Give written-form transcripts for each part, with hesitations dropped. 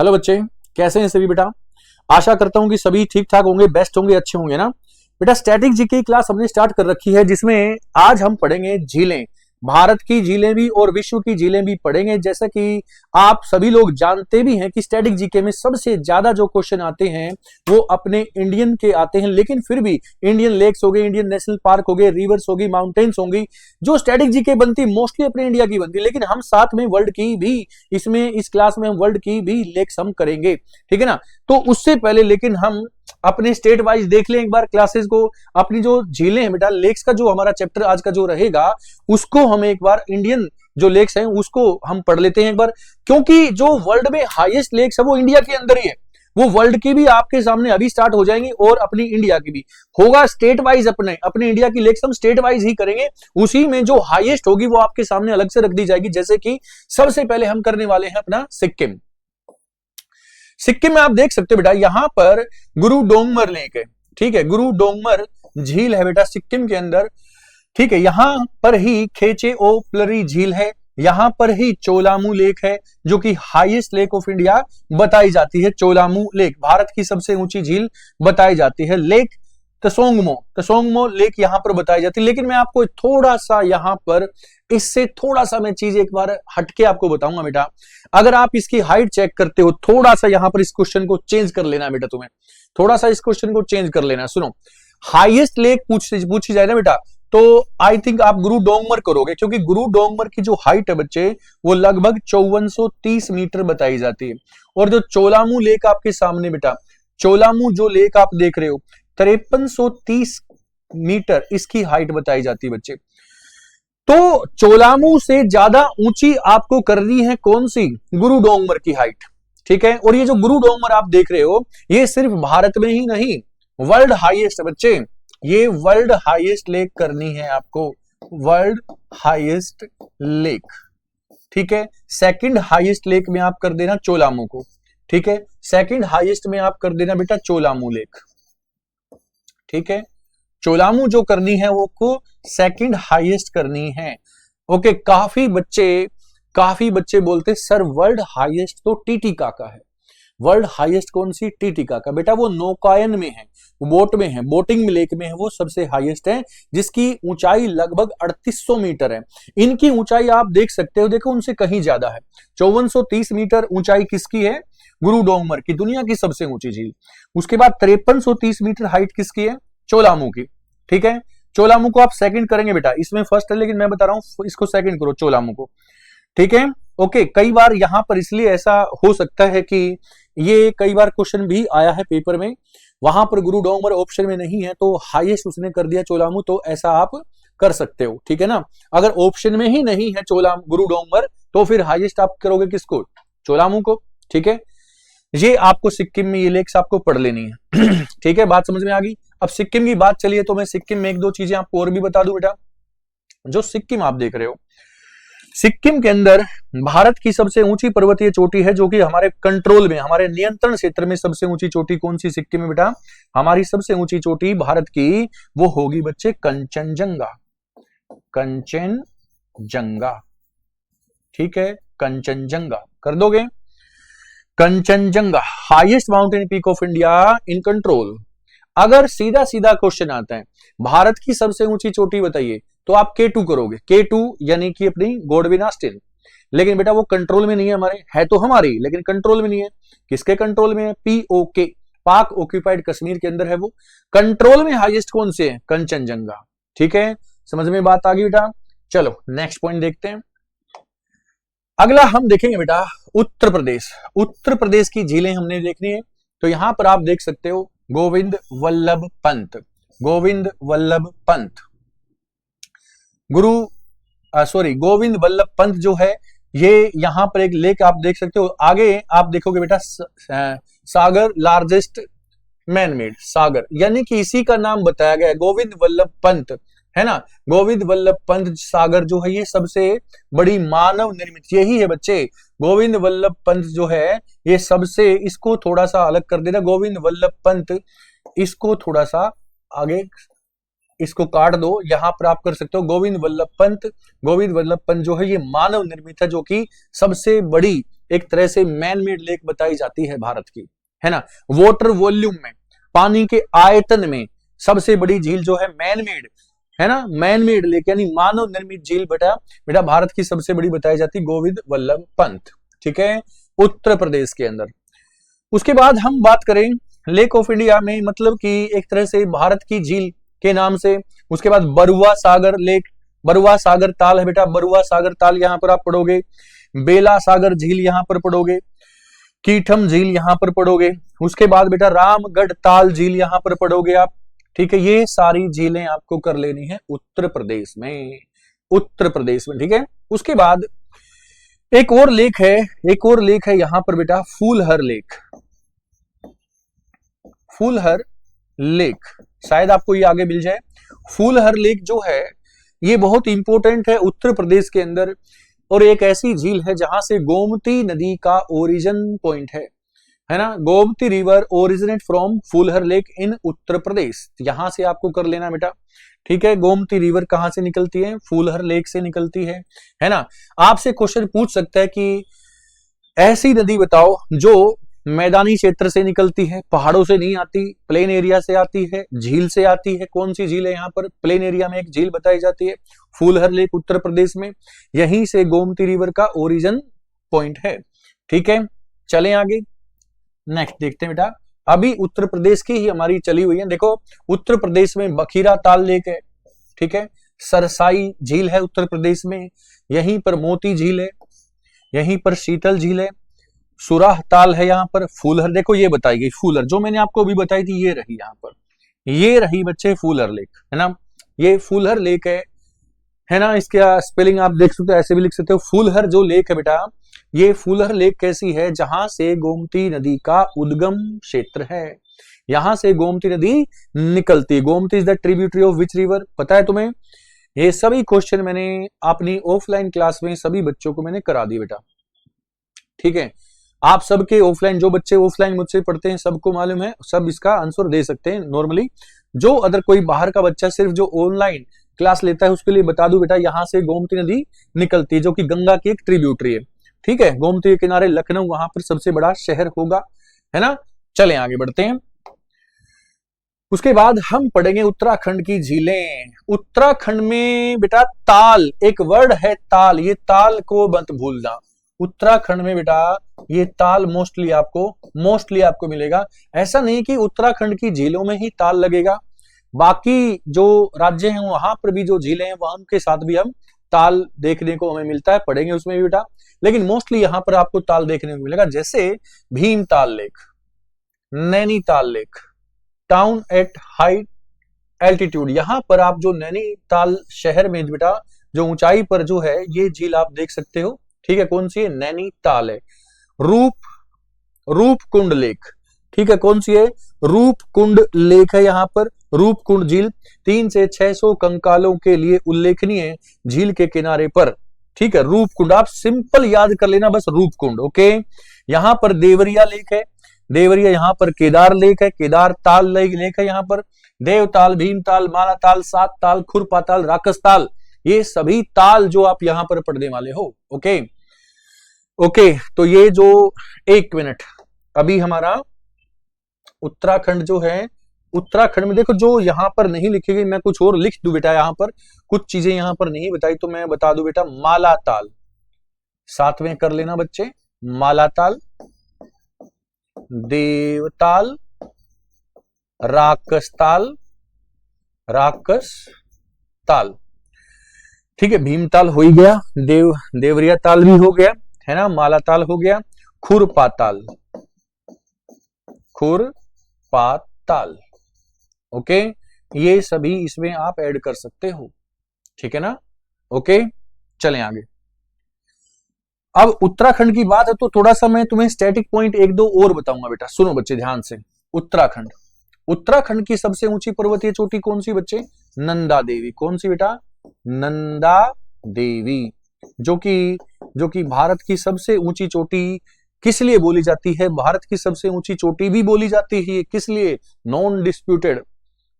Hello बच्चे, कैसे हैं सभी बेटा। आशा करता हूं कि सभी ठीक ठाक होंगे, बेस्ट होंगे, अच्छे होंगे ना बेटा। स्टैटिक जीके की क्लास हमने स्टार्ट कर रखी है, जिसमें आज हम पढ़ेंगे झीलें। भारत की झीलें भी और विश्व की झीलें भी पढ़ेंगे। जैसा कि आप सभी लोग जानते भी हैं कि स्टैटिक जीके में सबसे ज्यादा जो क्वेश्चन आते हैं वो अपने इंडियन के आते हैं, लेकिन फिर भी इंडियन लेक्स हो गए, इंडियन नेशनल पार्क हो गए, रिवर्स होगी, माउंटेन्स होंगी, जो स्टैटिक जीके बनती मोस्टली अपने इंडिया की बनती, लेकिन हम साथ में वर्ल्ड की भी इसमें इस क्लास में हम वर्ल्ड की भी लेक्स हम करेंगे, ठीक है ना। तो उससे पहले लेकिन हम अपने स्टेट वाइज देख लें एक बार क्लासेस को। अपनी जो झीलें हैं बेटा, लेक्स का जो हमारा चैप्टर आज का जो रहेगा उसको हम एक बार इंडियन जो लेक्स हैं उसको हम पढ़ लेते हैं एक बार, क्योंकि जो वर्ल्ड में हाईएस्ट लेक्स है वो इंडिया के अंदर ही है। वो वर्ल्ड की भी आपके सामने अभी स्टार्ट हो जाएंगी और अपनी इंडिया की भी होगा स्टेट वाइज। अपने इंडिया की लेक्स हम स्टेट वाइज ही करेंगे, उसी में जो हाईएस्ट होगी वो आपके सामने अलग से रख दी जाएगी। जैसे कि सबसे पहले हम करने वाले हैं अपना सिक्किम। सिक्किम में आप देख सकते हो बेटा, यहां पर गुरु डोंगमर लेक है, ठीक है, गुरु डोंगमर झील है बेटा सिक्किम के अंदर, ठीक है। यहां पर ही खेचे ओ प्लरी झील है, यहां पर ही चोलामू लेक है जो कि हाईएस्ट लेक ऑफ इंडिया बताई जाती है। चोलामू लेक भारत की सबसे ऊंची झील बताई जाती है। लेक तसोंगमो लेक यहां पर बताई जाती है। लेकिन मैं आपको थोड़ा सा यहां पर इससे थोड़ा सा मैं चीज एक बार हटके आपको बताऊंगा बेटा। अगर आप इसकी हाइट चेक करते हो, थोड़ा सा यहां पर इस क्वेश्चन को चेंज कर लेना बेटा, तुम्हें थोड़ा सा इस क्वेश्चन को चेंज कर लेना। सुनो, हाईएस्ट लेक पूछी जाए ना बेटा, तो आई थिंक आप गुरु डोंगमर करोगे, क्योंकि गुरु डोंगमर की जो हाइट है बच्चे वो लगभग 5430 मीटर बताई जाती है। और जो चोलामू लेक आपके सामने बेटा, चोलामू जो लेक आप देख रहे हो 5330 मीटर इसकी हाइट बताई जाती है बच्चे। तो चोलामू से ज्यादा ऊंची आपको करनी है कौन सी? गुरु डोंगमर की हाइट, ठीक है। और ये जो गुरु डोंगमर आप देख रहे हो ये सिर्फ भारत में ही नहीं, वर्ल्ड हाईएस्ट बच्चे, ये वर्ल्ड हाईएस्ट लेक करनी है आपको, वर्ल्ड हाईएस्ट लेक, ठीक है। सेकंड हाईएस्ट लेक में आप कर देना चोलामू को, ठीक है। सेकंड हाईएस्ट में आप कर देना बेटा चोलामू लेक, ठीक है। चोलामू जो करनी है वो को सेकंड हाईएस्ट करनी है। ओके, काफी बच्चे बोलते सर वर्ल्ड हाईएस्ट तो टीटीका का है। वर्ल्ड हाईएस्ट कौन सी? टीटीका का बेटा, वो नौकायन में है, बोट में है, बोटिंग लेक में है, वो सबसे हाईएस्ट है, जिसकी ऊंचाई लगभग 3800 मीटर है। इनकी ऊंचाई आप देख सकते हो, देखो उनसे कहीं ज्यादा है। 5430 मीटर ऊंचाई किसकी है? गुरु डोंगमर की, दुनिया की सबसे ऊंची झील। उसके बाद 5330 मीटर हाइट किसकी है? चोलामू की, ठीक है। चोलामू को आप सेकंड करेंगे बेटा, इसमें फर्स्ट है लेकिन मैं बता रहा हूं इसको सेकंड करो चोलामू को, ठीक है। ओके, कई बार यहां पर इसलिए ऐसा हो सकता है कि ये कई बार क्वेश्चन भी आया है पेपर में, वहां पर गुरु डोंगमर ऑप्शन में नहीं है तो हाईएस्ट उसने कर दिया चोलामू, तो ऐसा आप कर सकते हो, ठीक है ना। अगर ऑप्शन में ही नहीं है गुरु डोंगमर तो फिर हाईएस्ट आप करोगे किसको? चोलामू को, ठीक है। ये आपको सिक्किम में ये लेक्स आपको पढ़ लेनी है ठीक है, बात समझ में आ गई। अब सिक्किम की बात चलिए तो मैं सिक्किम में एक दो चीजें आपको और भी बता दूं बेटा। जो सिक्किम आप देख रहे हो, सिक्किम के अंदर भारत की सबसे ऊंची पर्वतीय चोटी है जो कि हमारे कंट्रोल में, हमारे नियंत्रण क्षेत्र में सबसे ऊंची चोटी कौन सी सिक्किम में बेटा? हमारी सबसे ऊंची चोटी भारत की वो होगी बच्चे कंचनजंगा, कंचनजंगा, ठीक है, कंचनजंगा कर दोगे। Kanchenjunga highest mountain peak of India in control. अगर सीधा सीधा क्वेश्चन आता है भारत की सबसे ऊंची चोटी बताइए तो आप K2 करोगे, K2 यानी कि अपनी गोडविन ऑस्टिन। लेकिन बेटा वो कंट्रोल में नहीं है, हमारे है तो हमारी लेकिन कंट्रोल में नहीं है। किसके कंट्रोल में है? POK, पाक ऑक्यूपाइड कश्मीर के अंदर है वो। कंट्रोल में हाईएस्ट कौन से है? कंचनजंगा, ठीक है। समझ में बात आ गई बेटा। चलो नेक्स्ट पॉइंट देखते हैं। अगला हम देखेंगे बेटा उत्तर प्रदेश। उत्तर प्रदेश की झीलें हमने देखनी है, तो यहां पर आप देख सकते हो गोविंद वल्लभ पंत, गोविंद वल्लभ पंत, गोविंद वल्लभ पंत जो है ये यहां पर एक लेक आप देख सकते हो। आगे आप देखोगे बेटा सागर लार्जेस्ट मैनमेड सागर, यानी कि इसी का नाम बताया गया है गोविंद वल्लभ पंत, है ना। गोविंद वल्लभ पंत सागर जो है ये सबसे बड़ी मानव निर्मित यही है बच्चे। गोविंद वल्लभ पंत जो है ये सबसे, इसको थोड़ा सा अलग कर देना, गोविंद वल्लभ पंत इसको थोड़ा सा आगे इसको काट दो, यहां पर आप कर सकते हो गोविंद वल्लभ पंत। गोविंद वल्लभ पंत जो है ये मानव निर्मित है, जो कि सबसे बड़ी एक तरह से मैन मेड लेक बताई जाती है भारत की, है ना। वाटर वॉल्यूम में, पानी के आयतन में सबसे बड़ी झील जो है मैन मेड, है ना, मैन मेड लेक यानी मानव निर्मित झील बेटा भारत की सबसे बड़ी बताई जाती गोविंद वल्लभ पंत, ठीक है, उत्तर प्रदेश के अंदर। उसके बाद हम बात करें लेक ऑफ इंडिया में, मतलब कि एक तरह से भारत की झील के नाम से। उसके बाद बरुआ सागर लेक, बरुआ सागर ताल है बेटा, बरुआ सागर ताल यहां पर आप पढ़ोगे। बेला सागर झील यहां पर पढ़ोगे, कीठम झील यहां पर पढ़ोगे। उसके बाद बेटा रामगढ़ ताल झील यहां पर पढ़ोगे आप, ठीक है। ये सारी झीलें आपको कर लेनी है उत्तर प्रदेश में, उत्तर प्रदेश में, ठीक है। उसके बाद एक और लेक है, एक और लेक है यहां पर बेटा फूलहर लेक, फूलहर लेक, शायद आपको ये आगे मिल जाए। फूलहर लेक जो है ये बहुत इंपॉर्टेंट है उत्तर प्रदेश के अंदर, और एक ऐसी झील है जहां से गोमती नदी का ओरिजिन पॉइंट है ना। Gomti river originate from Fulhar lake in Uttar Pradesh, यहां से आपको कर लेना बेटा, ठीक है। गोमती रिवर कहां से निकलती है? फूलहर लेक से निकलती है ना। आपसे क्वेश्चन पूछ सकता है कि ऐसी नदी बताओ जो मैदानी क्षेत्र से निकलती है, पहाड़ों से नहीं आती, प्लेन एरिया से आती है, झील से आती है। कौन सी झील है यहाँ पर? प्लेन एरिया में एक झील बताई जाती है फूलहर लेक उत्तर प्रदेश में, यहीं से गोमती रिवर का ओरिजिन पॉइंट है, ठीक है। चलें आगे, नेक्स्ट देखते हैं बेटा। अभी उत्तर प्रदेश की ही हमारी चली हुई है, देखो उत्तर प्रदेश में बखीरा ताल लेक है, ठीक है। सरसाई झील है उत्तर प्रदेश में, यहीं पर मोती झील है, यहीं पर शीतल झील है, सुराह ताल है यहाँ पर। फूलहर देखो ये बताई गई, फूलहर जो मैंने आपको अभी बताई थी ये रही, यहाँ पर ये रही बच्चे फूलहर लेक, है ना। ये फूलहर लेक है ना। इसका स्पेलिंग आप देख सकते हो, ऐसे भी लिख सकते हो। फूलहर जो लेक है बेटा, ये फूलहर लेक कैसी है? जहां से गोमती नदी का उद्गम क्षेत्र है, यहां से गोमती नदी निकलती है। Gomti is the tributary of which river, पता है तुम्हें? ये सभी क्वेश्चन मैंने अपनी ऑफलाइन क्लास में सभी बच्चों को मैंने करा दी बेटा, ठीक है। आप सबके ऑफलाइन, जो बच्चे ऑफलाइन मुझसे पढ़ते हैं सबको मालूम है, सब इसका आंसर दे सकते हैं नॉर्मली। जो अदर कोई बाहर का बच्चा सिर्फ जो ऑनलाइन क्लास लेता है उसके लिए बता दूं बेटा, यहां से गोमती नदी निकलती है जो कि गंगा की एक ट्रिब्यूटरी है, ठीक है। गोमती के किनारे लखनऊ वहां पर सबसे बड़ा शहर होगा, है ना। चलें आगे बढ़ते हैं। उसके बाद हम पढ़ेंगे उत्तराखंड की झीलें। उत्तराखंड में बेटा ताल, एक वर्ड है ताल, ये ताल को मत भूलना। उत्तराखंड में बेटा ये ताल मोस्टली आपको मिलेगा। ऐसा नहीं कि उत्तराखंड की झीलों में ही ताल लगेगा, बाकी जो राज्य हैं वहां पर भी जो झीलें हैं वहां के साथ भी हम ताल देखने को हमें मिलता है, पढ़ेंगे उसमें भी बेटा। लेकिन मोस्टली यहां पर आपको ताल देखने को मिलेगा, जैसे Bhimtal lake, Nainital lake, town at high altitude. यहां पर आप जो नैनीताल शहर में बेटा जो ऊंचाई पर जो है ये झील आप देख सकते हो, ठीक है। कौन सी है? नैनीताल है। रूपकुंड लेक, ठीक है। कौन सी है? रूपकुंड लेक है यहाँ पर। रूपकुंड झील 300 से 600 कंकालों के लिए उल्लेखनीय झील के किनारे पर, ठीक है। रूपकुंड आप सिंपल याद कर लेना बस, रूपकुंड, ओके। यहाँ पर देवरिया लेक है, देवरिया। यहाँ पर केदार लेक है, केदार ताल लेक है यहाँ पर। देवताल, भीमताल, मालाताल, सात ताल, खुरपाताल, राकसताल, ये सभी ताल जो आप यहां पर पढ़ने वाले हो, ओके ओके। तो ये जो, एक मिनट, अभी हमारा उत्तराखंड जो है, उत्तराखंड में देखो जो यहां पर नहीं लिखी गई, मैं कुछ और लिख दूं बेटा, यहां पर कुछ चीजें यहां पर नहीं बताई तो मैं बता दूं बेटा। मालाताल साथ में कर लेना बच्चे, मालाताल, देवताल, राकसताल, राकसताल, ठीक है। भीमताल हो ही गया, देवरिया ताल भी हो गया, है ना। मालाताल हो गया, खुरपाताल, खुरपाताल, ओके। ये सभी इसमें आप ऐड कर सकते हो, ठीक है ना, ओके। चलें आगे। अब उत्तराखंड की बात है तो थोड़ा सा मैं तुम्हें स्टैटिक पॉइंट एक दो और बताऊंगा बेटा, सुनो बच्चे ध्यान से। उत्तराखंड, उत्तराखंड की सबसे ऊंची पर्वतीय चोटी कौन सी बच्चे? नंदा देवी। कौन सी बेटा? नंदा देवी, जो कि भारत की सबसे ऊंची चोटी किस लिए बोली जाती है? भारत की सबसे ऊंची चोटी भी बोली जाती है किस लिए? नॉन डिस्प्यूटेड,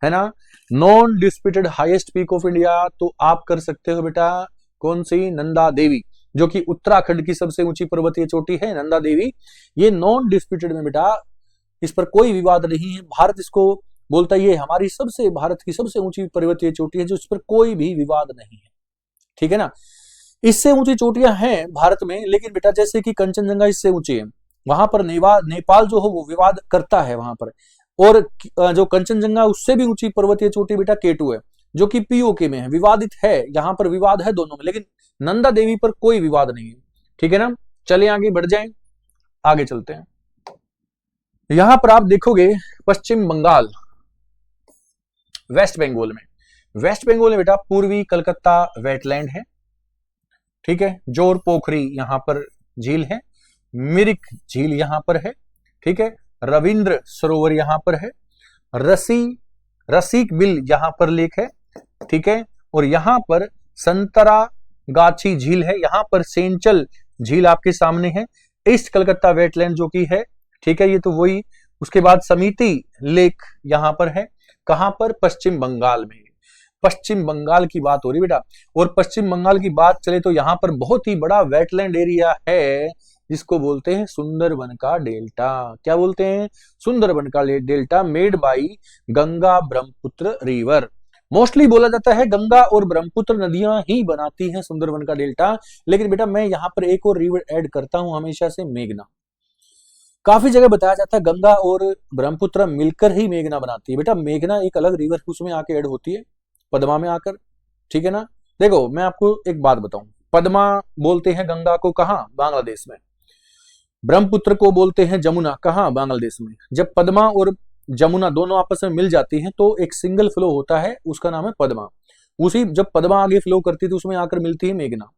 है ना, non disputed highest peak of India. तो आप कर सकते हो बेटा कौन सी? नंदा देवी। जो कि उत्तराखंड की सबसे ऊंची पर्वतीय चोटी है, नंदा देवी। ये नॉन डिस्प्यूटेड में बेटा, इस पर कोई विवाद नहीं है। भारत इसको बोलता है ये हमारी भारत की सबसे ऊंची पर्वतीय चोटी है, जो इस पर कोई भी विवाद नहीं है, ठीक है ना। इससे ऊंची चोटियां हैं भारत में, लेकिन बेटा जैसे कि कंचनजंगा इससे ऊंची है, वहां पर नेपाल जो हो वो विवाद करता है वहां पर। और जो कंचनजंगा उससे भी ऊंची पर्वतीय चोटी बेटा K2 है, जो कि POK में है, विवादित है, यहाँ पर विवाद है दोनों में, लेकिन नंदा देवी पर कोई विवाद नहीं है, ठीक है ना। चलिए आगे बढ़ जाएं, आगे चलते हैं। यहां पर आप देखोगे पश्चिम बंगाल, वेस्ट बंगाल में बेटा पूर्वी कलकत्ता वेटलैंड है, ठीक है। जोर पोखरी यहां पर झील है, मिरिक झील यहां पर है, ठीक है। रविंद्र सरोवर यहां पर है, रसिक बिल यहां पर लेक है, ठीक है। और यहां पर संतरागाछी झील है, यहां पर सेंचल झील आपके सामने है। ईस्ट कलकत्ता वेटलैंड जो कि है, ठीक है, ये तो वही। उसके बाद समिति लेक यहां पर है, कहां पर, पश्चिम बंगाल में। पश्चिम बंगाल की बात हो रही बेटा, और पश्चिम बंगाल की बात चले तो यहां पर बहुत ही बड़ा वेटलैंड एरिया है, जिसको बोलते हैं सुंदरबन का डेल्टा। क्या बोलते हैं? सुंदरबन का delta, made by Ganga Brahmaputra river. Mostly बोला जाता है गंगा और ब्रह्मपुत्र नदियां ही बनाती हैं सुंदरबन का डेल्टा, लेकिन बेटा मैं यहां पर एक और रिवर ऐड करता हूं हमेशा से, मेघना। काफी जगह बताया जाता है गंगा और ब्रह्मपुत्र मिलकर ही मेघना बनाती है, बेटा मेघना एक अलग रिवर उसमें आके ऐड होती है, पद्मा में आकर, ठीक है ना। देखो मैं आपको एक बात बताऊं, पद्मा बोलते हैं गंगा को कहां? बांग्लादेश में। ब्रह्मपुत्र को बोलते हैं जमुना, कहां? बांग्लादेश में। जब पद्मा और जमुना दोनों आपस में मिल जाती हैं तो एक सिंगल फ्लो होता है, उसका नाम है पद्मा। उसी जब पद्मा आगे फ्लो करती है तो उसमें आकर मिलती है मेघना,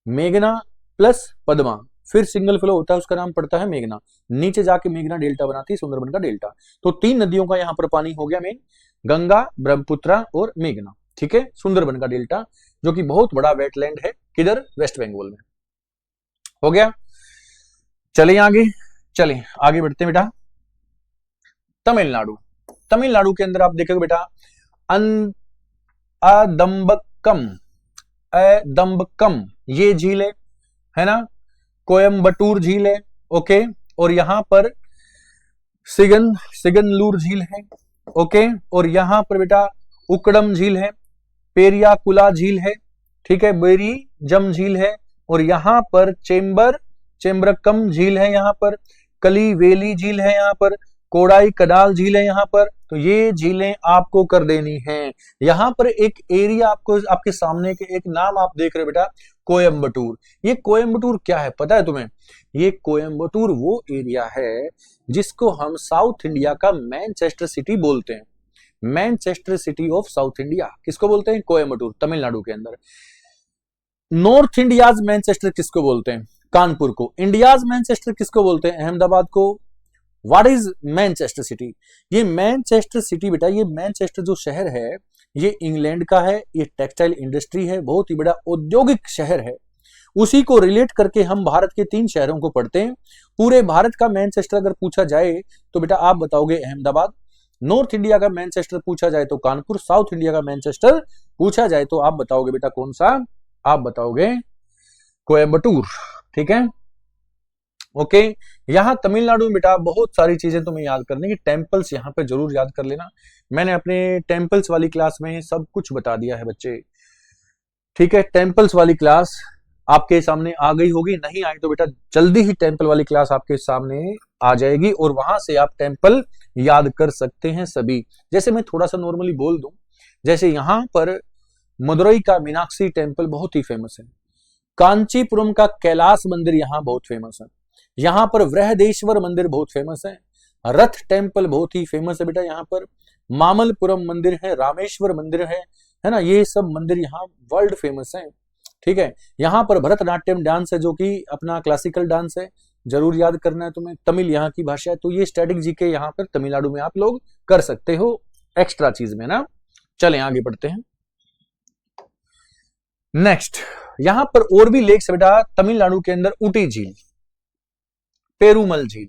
मेघना प्लस पद्मा, फिर सिंगल फ्लो होता है, उसका नाम पड़ता है मेघना। नीचे जाके मेघना डेल्टा बनाती है, सुंदरबन का डेल्टा। तो 3 नदियों का यहां पर पानी हो गया मेन, गंगा, ब्रह्मपुत्र और मेघना, ठीक है। सुंदरबन का डेल्टा जो कि बहुत बड़ा वेटलैंड है, किधर? वेस्ट बंगाल में। हो गया, चलिए आगे बढ़ते हैं बेटा। तमिलनाडु के अंदर आप देखोगे बेटा अदम्बक्कम ये झील है ना, कोयम्बटूर झील है, ओके। और यहां पर सिगनलूर झील है, ओके। और यहां पर बेटा उकडम झील है, पेरियाकुला झील है, ठीक है, बेरी जम झील है। और यहां पर चेम्बरकम झील है, यहां पर कलीवेली झील है, यहां पर कोडाई कनाल झील है यहां पर। तो ये झीलें आपको कर देनी हैं। यहां पर एक एरिया आपको आपके सामने के एक नाम आप देख रहे हो बेटा, कोयम्बटूर। ये कोयम्बटूर क्या है पता है तुम्हें? ये कोयम्बटूर वो एरिया है जिसको हम साउथ इंडिया का मैनचेस्टर सिटी बोलते हैं। Manchester city of south India किसको बोलते हैं? कोयम्बटूर, तमिलनाडु के अंदर। नॉर्थ इंडियाज मैनचेस्टर किसको बोलते हैं? कानपुर को। इंडियाज मैनचेस्टर किसको बोलते हैं? अहमदाबाद को। What is Manchester city? ये मैनचेस्टर सिटी बेटा, ये मैनचेस्टर जो शहर है ये इंग्लैंड का है, ये टेक्सटाइल इंडस्ट्री है, बहुत ही बड़ा औद्योगिक शहर है। उसी को रिलेट करके हम भारत के 3 शहरों को पढ़ते हैं। पूरे भारत का मैनचेस्टर अगर पूछा जाए तो बेटा आप बताओगे अहमदाबाद। नॉर्थ इंडिया का मैनचेस्टर पूछा जाए तो कानपुर। साउथ इंडिया का मैनचेस्टर पूछा जाए तो आप बताओगे बेटा कौन सा? आप बताओगे कोयम्बटूर, ठीक है, ओके। यहां तमिलनाडु में बेटा बहुत सारी चीजें तुम्हें याद करने की, टेम्पल्स यहां पे जरूर याद कर लेना। मैंने अपने टेम्पल्स वाली क्लास में सब कुछ बता दिया है बच्चे, ठीक है। टेम्पल्स वाली क्लास आपके सामने आ गई होगी, नहीं आई तो बेटा जल्दी ही टेम्पल वाली क्लास आपके सामने आ जाएगी और वहां से आप टेम्पल याद कर सकते हैं सभी। जैसे मैं थोड़ा सा नॉर्मली बोल दूं, जैसे यहां पर मदुरई का मीनाक्षी टेम्पल बहुत ही फेमस है, कांचीपुरम का कैलाश मंदिर यहां बहुत फेमस है, यहां पर बृहदेश्वर मंदिर बहुत फेमस है, रथ टेम्पल बहुत ही फेमस है बेटा यहाँ पर, मामल्लपुरम मंदिर है, रामेश्वर मंदिर है ना, ये सब मंदिर यहाँ वर्ल्ड फेमस है, ठीक है। यहाँ पर भरतनाट्यम डांस है जो कि अपना क्लासिकल डांस है, जरूर याद करना है तुम्हें। तमिल यहाँ की भाषा है, तो ये स्टैटिक जीके यहाँ पर तमिलनाडु में आप लोग कर सकते हो एक्स्ट्रा चीज में ना। चलें आगे बढ़ते हैं। नेक्स्ट यहां पर और भी लेक्स बेटा तमिलनाडु के अंदर, ऊटी झील, पेरूमल झील,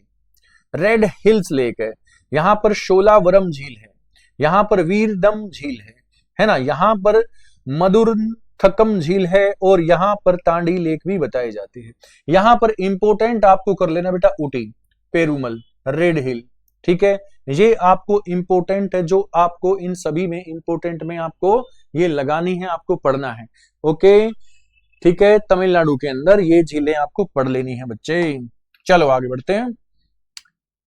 रेड हिल्स लेक है, यहां पर शोलावरम झील है, यहां पर वीरडम झील है ना, यहां पर थक्कम झील है और यहाँ पर तांडी लेक भी बताई जाती है। यहाँ पर इंपोर्टेंट आपको कर लेना बेटा ऊटी, पेरूमल, रेड हिल, ठीक है, ये आपको इंपोर्टेंट है, जो आपको इन सभी में इंपोर्टेंट में आपको ये लगानी है, आपको पढ़ना है। ओके, ठीक है, तमिलनाडु के अंदर ये झीलें आपको पढ़ लेनी है बच्चे। चलो आगे बढ़ते हैं,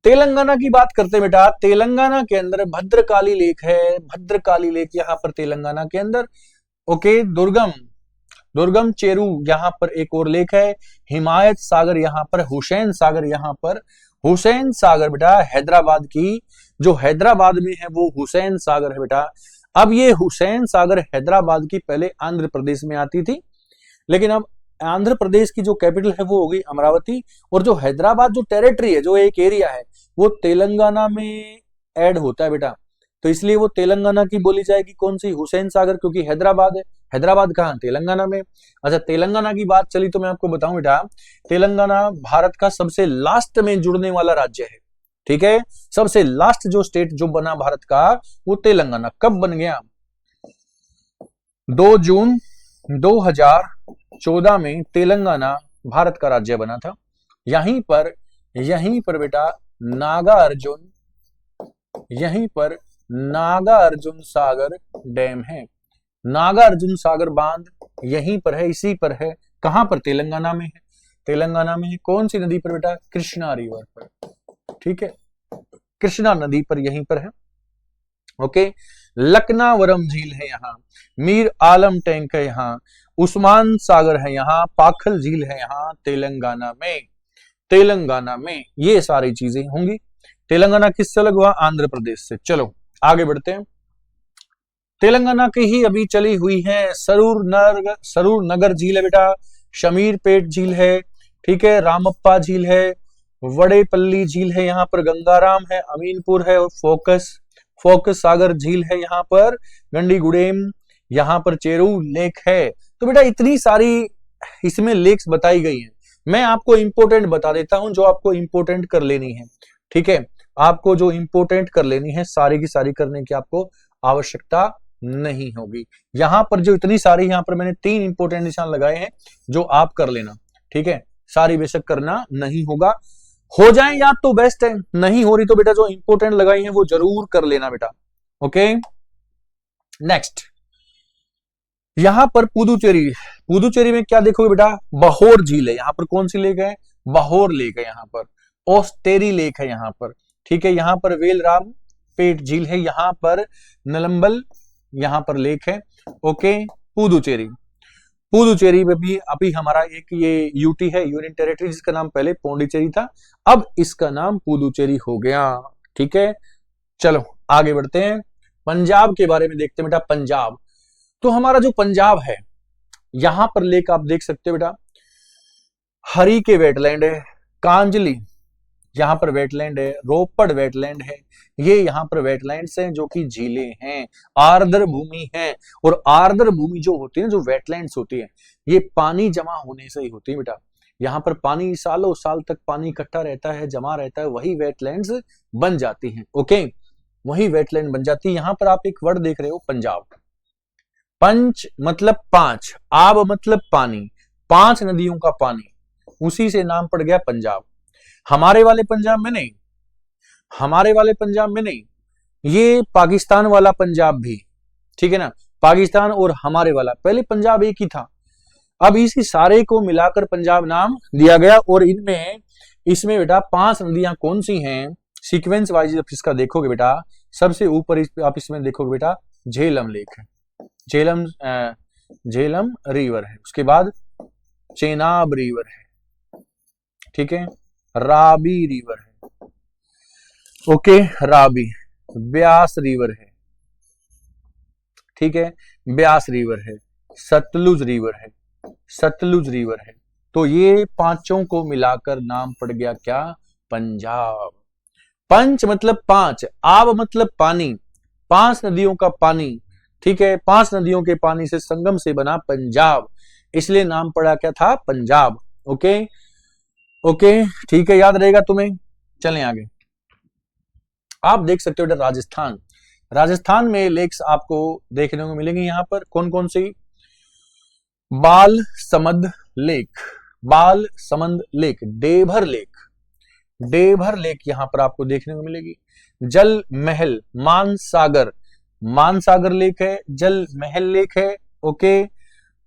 तेलंगाना की बात करते हैं बेटा। तेलंगाना के अंदर भद्रकाली लेक है, भद्रकाली लेक यहाँ पर तेलंगाना के अंदर। ओके, दुर्गम चेरू यहाँ पर एक और लेक है, हिमायत सागर यहाँ पर, हुसैन सागर यहाँ पर। हुसैन सागर बेटा हैदराबाद की, जो हैदराबाद में है वो हुसैन सागर है बेटा। अब ये हुसैन सागर हैदराबाद की पहले आंध्र प्रदेश में आती थी, लेकिन अब आंध्र प्रदेश की जो कैपिटल है वो होगी अमरावती, और जो हैदराबाद जो टेरिटरी है, जो एक एरिया है, वो तेलंगाना में ऐड होता है बेटा। तो इसलिए वो तेलंगाना की बोली जाएगी कौन सी, हुसैन सागर, क्योंकि हैदराबाद है। हैदराबाद कहाँ, तेलंगाना में। अच्छा, तेलंगाना की बात चली तो मैं आपको बताऊं बेटा, तेलंगाना भारत का सबसे लास्ट में जुड़ने वाला राज्य है, ठीक है। सबसे लास्ट जो स्टेट जो बना भारत का, वो तेलंगाना कब बन गया, 2 जून 2014 में तेलंगाना भारत का राज्य बना था। यहीं पर बेटा नागा अर्जुन सागर डैम है, नागा अर्जुन सागर बांध यहीं पर है, इसी पर है। कहां पर, तेलंगाना में है। तेलंगाना में है कौन सी नदी पर बेटा, कृष्णा रिवर पर, ठीक है, कृष्णा नदी पर यहीं पर है। ओके, लकनावरम झील है यहाँ, मीर आलम टैंक है यहाँ, उस्मान सागर है यहाँ, पाखल झील है यहाँ तेलंगाना में ये सारी चीजें होंगी। तेलंगाना किससे अलग हुआ, आंध्र प्रदेश से। चलो आगे बढ़ते हैं, तेलंगाना की ही अभी चली हुई है सरूर नगर झील है बेटा, शमीरपेट झील है, ठीक है, रामप्पा झील है, वडेपल्ली झील है, यहाँ पर गंगाराम है, अमीनपुर है, और फोकस सागर झील है यहाँ पर, गंडीगुडेम, यहाँ पर चेरू लेक है। तो बेटा इतनी सारी इसमें लेक्स बताई गई हैं। मैं आपको इंपोर्टेंट बता देता हूं, जो आपको इंपोर्टेंट कर लेनी है, ठीक है। आपको जो इंपोर्टेंट कर लेनी है, सारी की सारी करने की आपको आवश्यकता नहीं होगी। यहां पर जो इतनी सारी, यहां पर मैंने 3 इंपोर्टेंट निशान लगाए हैं, जो आप कर लेना, ठीक है। सारी बेशक करना नहीं होगा, हो जाए याद तो बेस्ट है, नहीं हो रही तो बेटा जो इंपोर्टेंट लगाई है वो जरूर कर लेना बेटा। ओके, नेक्स्ट, यहां पर पुदुचेरी में क्या देखोगे बेटा, बहोर झील है। यहां पर कौन सी लेक है, बहोर लेक है यहाँ पर, ओस्टेरी लेक है यहाँ पर, ठीक है। यहाँ पर वेलराम पेट झील है, यहाँ पर नलम्बल यहाँ पर लेक है। ओके, पुदुचेरी में भी अभी हमारा एक ये यूटी है, यूनियन टेरिटरी, जिसका नाम पहले पौंडीचेरी था, अब इसका नाम पुदुचेरी हो गया, ठीक है। चलो आगे बढ़ते हैं, पंजाब के बारे में देखते हैं बेटा। पंजाब, तो हमारा जो पंजाब है, यहां पर लेक आप देख सकते हो बेटा, हरी के वेटलैंड है, कांजली यहाँ पर वेटलैंड है, रोपड़ वेटलैंड है, ये यहाँ पर वेटलैंड्स हैं जो कि झीलें हैं, आर्द्र भूमि है। और आर्द्र भूमि जो होती है, जो वेटलैंड्स होती है, ये पानी जमा होने से ही होती है बेटा। यहाँ पर पानी सालों साल तक पानी इकट्ठा रहता है, जमा रहता है, वही वेटलैंड्स बन जाती हैं। ओके, वही वेटलैंड बन जाती है। यहाँ पर आप एक वर्ड देख रहे हो, पंजाब। पंच मतलब 5, आब मतलब पानी, 5 नदियों का पानी, उसी से नाम पड़ गया पंजाब। हमारे वाले पंजाब में नहीं, ये पाकिस्तान वाला पंजाब भी, ठीक है ना। पाकिस्तान और हमारे वाला, पहले पंजाब एक ही था, अब इसी सारे को मिलाकर पंजाब नाम दिया गया। और इसमें बेटा 5 नदियां कौन सी हैं, सीक्वेंस वाइज इसका देखोगे बेटा, सबसे ऊपर आप इसमें देखोगे बेटा, झेलम लेक है, झेलम रिवर है, उसके बाद चेनाब रिवर है, ठीक है, राबी रिवर है, ओके, राबी, ब्यास रिवर है, ठीक है, ब्यास रिवर है, सतलुज रिवर है। तो ये 5 को मिलाकर नाम पड़ गया क्या, पंजाब। पंच मतलब 5, आब मतलब पानी, 5 नदियों का पानी, ठीक है, 5 नदियों के पानी से संगम से बना पंजाब, इसलिए नाम पड़ा क्या था, पंजाब। ओके ओके, ठीक है, याद रहेगा तुम्हें। चलें आगे, आप देख सकते हो बेटा राजस्थान में लेक्स आपको देखने को मिलेंगे। यहाँ पर कौन कौन सी, बाल समंद लेक, बाल Samand lake, Deoghar lake, Deoghar lake यहां पर आपको देखने को मिलेगी। जल महल मानसागर, मानसागर लेक है, जल महल लेक है। ओके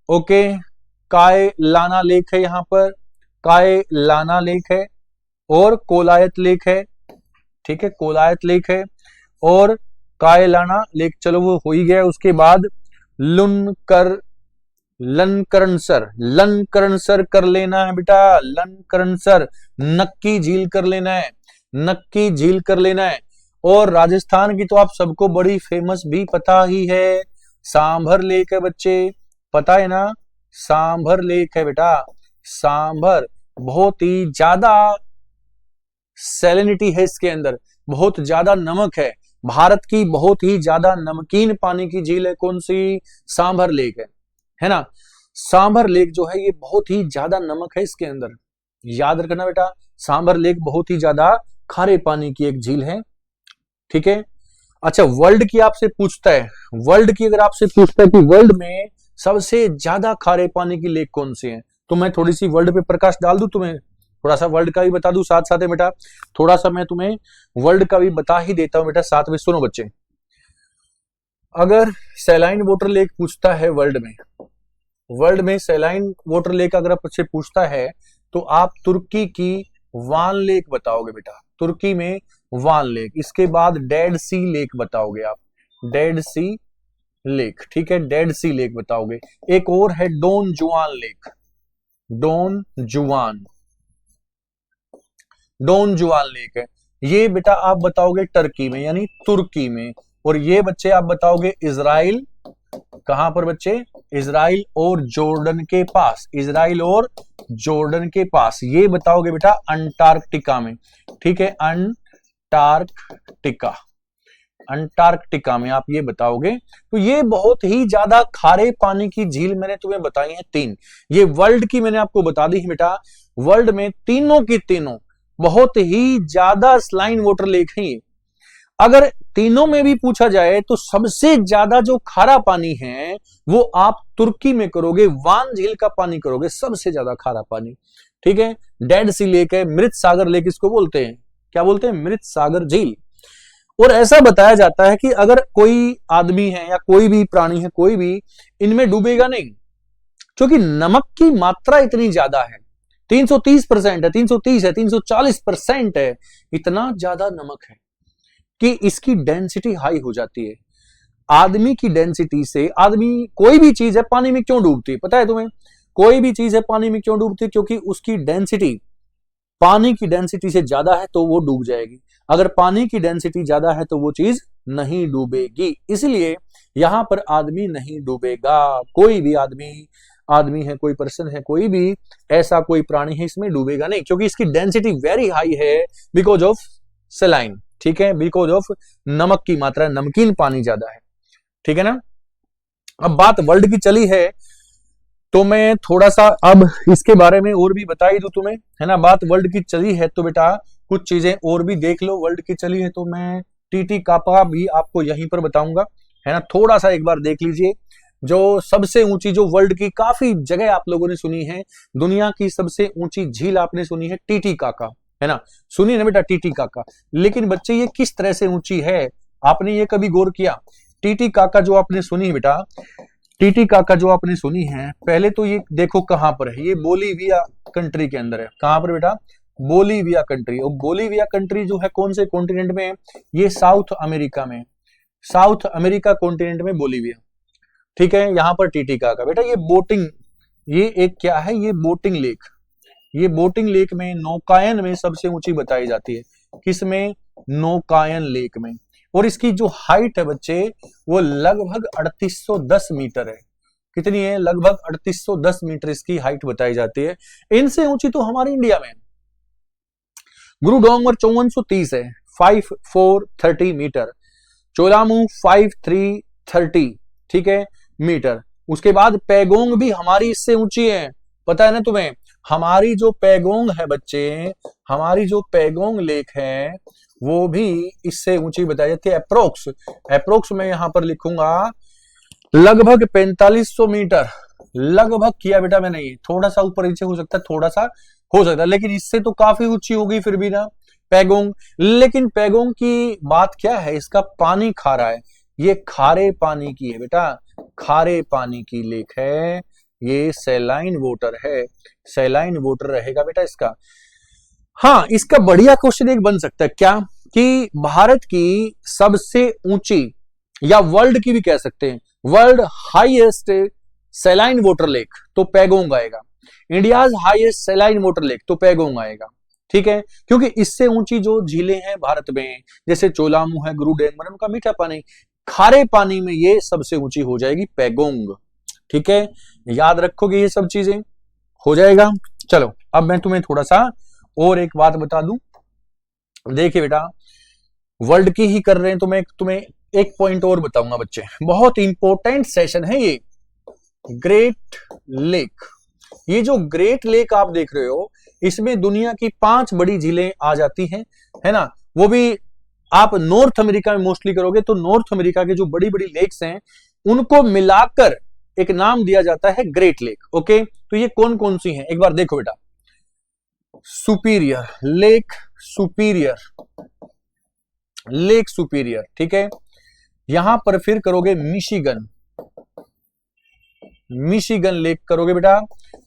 ओके, काय लाना लेक है यहां पर, काय लाना लेक है, और कोलायत लेक है। ठीक है, कोलायत लेक है और कायलाना लेक, चलो वो हो ही गया। उसके बाद लुनकर, लनकरणसर, लनकरणसर कर लेना है बेटा, लनकरणसर, नक्की झील कर लेना है, नक्की झील कर लेना है। और राजस्थान की तो आप सबको बड़ी फेमस भी पता ही है, सांभर लेक है बच्चे, पता है ना, सांभर लेक है बेटा, सांभर। बहुत ही ज्यादा सैलिनिटी है इसके अंदर, बहुत ज्यादा नमक है, भारत की बहुत ही ज्यादा नमकीन पानी की झील है कौन सी, सांभर लेक है ना। सांभर लेक जो है ये बहुत ही ज्यादा नमक है इसके अंदर, याद रखना बेटा, सांभर लेक बहुत ही ज्यादा खारे पानी की एक झील है। ठीक है, अच्छा वर्ल्ड की आपसे पूछता है, वर्ल्ड की अगर आपसे पूछता है कि वर्ल्ड में सबसे ज्यादा खारे पानी की लेक कौन सी है, तो मैं थोड़ी सी वर्ल्ड पे प्रकाश डाल दूं तुम्हें, थोड़ा सा वर्ल्ड का भी बता दूं साथ साथ है बेटा, थोड़ा सा मैं तुम्हें वर्ल्ड का भी बता ही देता हूं बेटा साथ में, सुनो बच्चे। अगर सैलाइन वाटर लेक पूछता है वर्ल्ड में, वर्ल्ड में सैलाइन वाटर लेक अगर आपसे पूछता है तो आप तुर्की की वान लेक बताओगे बेटा, तुर्की में वान लेक। इसके बाद डेड सी लेक बताओगे आप, डेड सी लेक। ठीक है, डेड सी लेक बताओगे। एक और है डोन जुआन लेक, डोन जुआन, डोन जुआन लेक है, ये बेटा आप बताओगे टर्की में यानी तुर्की में। और ये बच्चे आप बताओगे इजराइल, कहां पर बच्चे, इजराइल और जॉर्डन के पास, इजराइल और जॉर्डन के पास, ये बताओगे बेटा अंटार्कटिका में। ठीक है, अंटार्कटिका, अंटार्कटिका में आप ये बताओगे। तो ये बहुत ही ज्यादा खारे पानी की झील मैंने तुम्हें बताई है तीन, ये वर्ल्ड की मैंने आपको बता दी है बेटा, वर्ल्ड में तीनों की तीनों बहुत ही ज्यादा स्लाइन वाटर लेक है। अगर तीनों में भी पूछा जाए तो सबसे ज्यादा जो खारा पानी है वो आप तुर्की में करोगे, वान झील का पानी करोगे, सबसे ज्यादा खारा पानी। ठीक है, डेड सी लेक है, मृत सागर लेक इसको बोलते हैं, क्या बोलते हैं, मृत सागर झील। और ऐसा बताया जाता है कि अगर कोई आदमी है या कोई भी प्राणी है, कोई भी इनमें डूबेगा नहीं, क्योंकि नमक की मात्रा इतनी ज्यादा है, 330% है, 330 है, 340% है, इतना ज्यादा नमक है कि इसकी डेंसिटी हाई हो जाती है। आदमी की डेंसिटी से, आदमी कोई भी चीज है पानी में क्यों डूबती है पता है तुम्हें, कोई भी चीज है पानी में क्यों डूबती है, क्योंकि उसकी डेंसिटी पानी की डेंसिटी से ज्यादा है तो वो डूब जाएगी, अगर पानी की डेंसिटी ज्यादा है तो वो चीज नहीं डूबेगी, इसलिए यहां पर आदमी नहीं डूबेगा, कोई भी आदमी, आदमी है, कोई पर्सन है, कोई भी ऐसा कोई प्राणी है इसमें डूबेगा नहीं, क्योंकि इसकी डेंसिटी वेरी हाई है बिकॉज ऑफ सेलाइन। ठीक है, बिकॉज ऑफ नमक की मात्रा, नमकीन पानी ज्यादा है। ठीक है ना, अब बात वर्ल्ड की चली है तो मैं थोड़ा सा अब इसके बारे में और भी बता ही दूं तुम्हें, है ना, बात वर्ल्ड की चली है तो बेटा कुछ चीजें और भी देख लो, वर्ल्ड की चली है तो मैं टीटी कापा भी आपको यहीं पर बताऊंगा, है ना, थोड़ा सा एक बार देख लीजिए। जो सबसे ऊंची, जो वर्ल्ड की काफी जगह आप लोगों ने सुनी है, दुनिया की सबसे ऊंची झील आपने सुनी है टीटी काका, है ना, सुनिए ना बेटा टीटी काका, लेकिन बच्चे ये किस तरह से ऊंची है, आपने ये कभी गौर किया? टीटी काका जो आपने सुनी है बेटा, टीटी काका जो आपने सुनी है, पहले तो ये देखो कहां पर है, ये बोलीविया कंट्री के अंदर है, कहां पर बेटा, बोलीविया कंट्री। और बोलीविया कंट्री जो है कौन से कॉन्टिनेंट में है, ये साउथ अमेरिका में, साउथ अमेरिका कॉन्टिनेंट में बोलीविया। ठीक है, यहां पर टीटी काका बेटा, ये बोटिंग, ये एक क्या है, ये बोटिंग लेक, ये बोटिंग लेक में नौकायन में सबसे ऊंची बताई जाती है, किसमें, नौकायन लेक में। और इसकी जो हाइट है बच्चे वो लगभग 3810 मीटर है, कितनी है, लगभग 3810 मीटर इसकी हाइट बताई जाती है। इनसे ऊंची तो हमारी इंडिया में गुरु डोंगर 5430 है, 5430 मीटर, चोलामू 5330, ठीक है, मीटर। उसके बाद पैगोंग भी हमारी इससे ऊंची है, पता है ना तुम्हें, हमारी जो पैगोंग है बच्चे, हमारी जो पैगोंग लेक है वो भी इससे ऊंची बताई जाती है, अप्रोक्स, अप्रोक्स मैं यहां पर लिखूंगा लगभग 4500 मीटर, लगभग किया बेटा मैंने, ये थोड़ा सा ऊपर नीचे हो सकता है, थोड़ा सा हो सकता है, लेकिन इससे तो काफी ऊंची होगी फिर भी ना पैगोंग। लेकिन पैगोंग की बात क्या है, इसका पानी खारा है, ये खारे पानी की है बेटा, खारे पानी की लेक है, ये सैलाइन वाटर है, सैलाइन वाटर रहेगा बेटा इसका। हाँ, इसका बढ़िया क्वेश्चन एक बन सकता है क्या, कि भारत की सबसे ऊंची, या वर्ल्ड की भी कह सकते हैं, world highest saline water lake, तो पैगोंग आएगा। India's highest saline water lake, तो पैगोंग आएगा। ठीक है, क्योंकि इससे ऊंची जो झीलें हैं भारत में, जैसे चोलामू है, गुरु डैम, उनका मीठा पानी, खारे पानी में ये सबसे ऊंची हो जाएगी पैगोंग। ठीक है, याद रखोगे ये सब चीजें, हो जाएगा। चलो अब मैं तुम्हें थोड़ा सा और एक बात बता दूं, देखिए बेटा वर्ल्ड की ही कर रहे हैं तो मैं तुम्हें एक पॉइंट और बताऊंगा बच्चे, बहुत इंपॉर्टेंट सेशन है ये। ग्रेट लेक, ये जो ग्रेट लेक आप देख रहे हो, इसमें दुनिया की 5 बड़ी झीलें आ जाती हैं, है ना, वो भी आप नॉर्थ अमेरिका में मोस्टली करोगे तो नॉर्थ अमेरिका के जो बड़ी बड़ी लेक्स हैं उनको मिलाकर एक नाम दिया जाता है ग्रेट लेक। ओके, तो ये कौन कौन सी हैं एक बार देखो बेटा, superior lake, superior lake, superior, ठीक है। यहां पर फिर करोगे मिशिगन, मिशिगन लेक करोगे बेटा।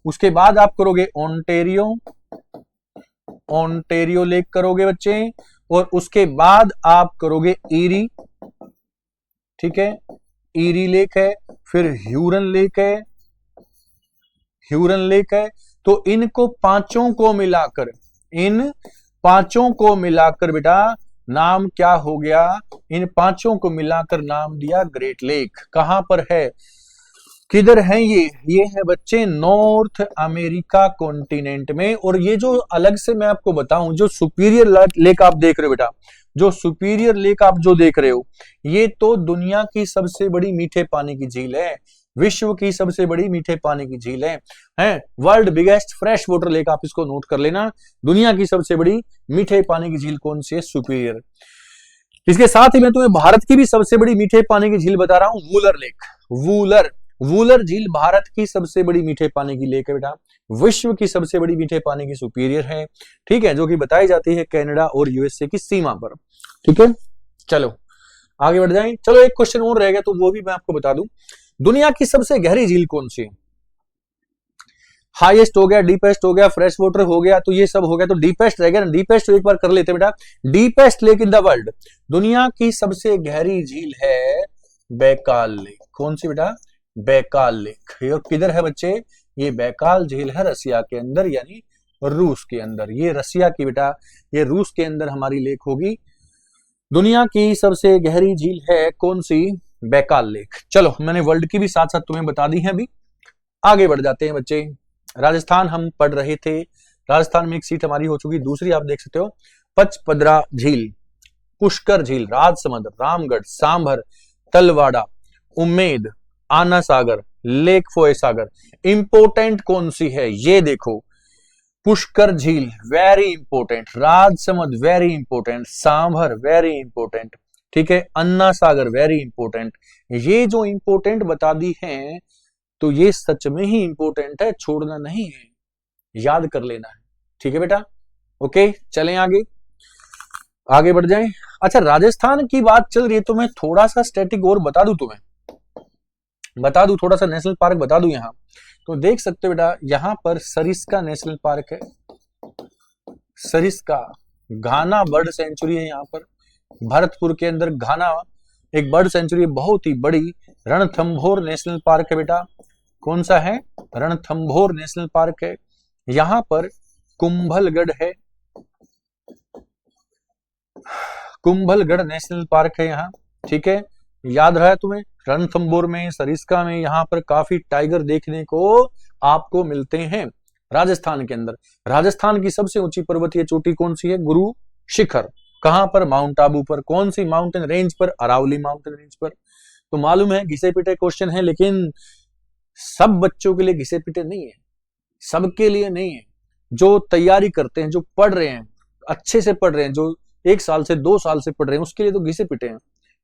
उसके बाद आप करोगे ओंटेरियो, ओंटेरियो लेक करोगे बच्चे। और उसके बाद आप करोगे ईरी, ठीक है, ईरी लेक है। फिर ह्यूरन लेक है, ह्यूरन लेक है। तो इनको पांचों को मिलाकर, इन पांचों को मिलाकर बेटा नाम क्या हो गया, इन पांचों को मिलाकर नाम दिया ग्रेट लेक। कहां पर है, किधर है ये है बच्चे नॉर्थ अमेरिका कॉन्टिनेंट में। और ये जो अलग से मैं आपको बताऊं, जो सुपीरियर लेक आप देख रहे हो बेटा, जो सुपीरियर लेक आप जो देख रहे हो, ये तो दुनिया की सबसे बड़ी मीठे पानी की झील है, विश्व की सबसे बड़ी मीठे पानी की झील है world biggest fresh water lake. आप इसको नोट कर लेना, दुनिया की सबसे बड़ी मीठे पानी की झील कौन सी है, सुपीरियर। इसके साथ ही मैं तुम्हें भारत की भी सबसे बड़ी मीठे पानी की झील बता रहा हूं, वूलर लेक। वूलर, वूलर झील भारत की सबसे बड़ी मीठे पानी की लेक है बेटा, विश्व की सबसे बड़ी मीठे पानी की सुपीरियर है, ठीक है, जो कि बताई जाती है कनाडा और यूएसए की सीमा पर। ठीक है, चलो आगे बढ़ जाएं। चलो एक क्वेश्चन और रह गया तो वो भी मैं आपको बता दूं, दुनिया की सबसे गहरी झील कौन सी है। हाईएस्ट हो गया, डीपेस्ट हो गया, फ्रेश वाटर हो गया, तो ये सब हो गया, तो डीपेस्ट रह गया ना। डीपेस्ट एक बार कर लेते बेटा, deepest lake in the world, दुनिया की सबसे गहरी झील है बैकाल लेक। कौन सी बेटा, बैकाल लेक। ये किधर है बच्चे, ये बैकाल झील है रसिया के अंदर, यानी रूस के अंदर। ये रसिया की बेटा, ये रूस के अंदर हमारी लेक होगी। दुनिया की सबसे गहरी झील है कौन सी, बैकाल लेक। चलो मैंने वर्ल्ड की भी साथ साथ तुम्हें बता दी है। अभी आगे बढ़ जाते हैं बच्चे। राजस्थान हम पढ़ रहे थे, राजस्थान में एक सीट हमारी हो चुकी, दूसरी आप देख सकते हो पचपदरा झील, पुष्कर झील, राजसमंद, रामगढ़, सांभर, तलवाड़ा, उम्मेद, आना सागर, लेक फोए सागर। इंपोर्टेंट कौन सी है ये देखो, पुष्कर झील very important, Rajsamand very important, sambar very important, ठीक है, अन्ना सागर वेरी इंपोर्टेंट। ये जो इंपोर्टेंट बता दी हैं तो ये सच में ही इंपोर्टेंट है, छोड़ना नहीं है, याद कर लेना है। ठीक है बेटा, ओके चलें आगे, आगे बढ़ जाएं। अच्छा राजस्थान की बात चल रही है तो मैं थोड़ा सा स्टैटिक और बता दूं तुम्हें, बता दूं थोड़ा सा नेशनल पार्क बता दूं। यहां तो देख सकते हो बेटा, यहां पर सरिस्का नेशनल पार्क है, सरिस्का। घाना बर्ड सेंचुरी है यहाँ पर, भरतपुर के अंदर घाना एक बर्ड सेंचुरी, बहुत ही बड़ी। रणथंभौर नेशनल पार्क है बेटा, कौन सा है, रणथंभौर नेशनल पार्क है। यहां पर कुंभलगढ़ है, कुंभलगढ़ नेशनल पार्क है यहाँ, ठीक है, याद रहा तुम्हें। रणथंभौर में, सरिस्का में, यहाँ पर काफी टाइगर देखने को आपको मिलते हैं राजस्थान के अंदर। राजस्थान की सबसे ऊंची पर्वतीय चोटी कौन सी है, गुरु शिखर। कहां पर, माउंट आबू पर। कौन सी माउंटेन रेंज पर, अरावली माउंटेन रेंज पर। तो मालूम है घिसे पिटे क्वेश्चन है, लेकिन सब बच्चों के लिए घिसे पिटे नहीं है, सबके लिए नहीं है। जो तैयारी करते हैं, जो पढ़ रहे हैं, अच्छे से पढ़ रहे हैं, जो 1 साल से 2 साल से पढ़ रहे हैं, उसके लिए तो घिसे पिटे हैं,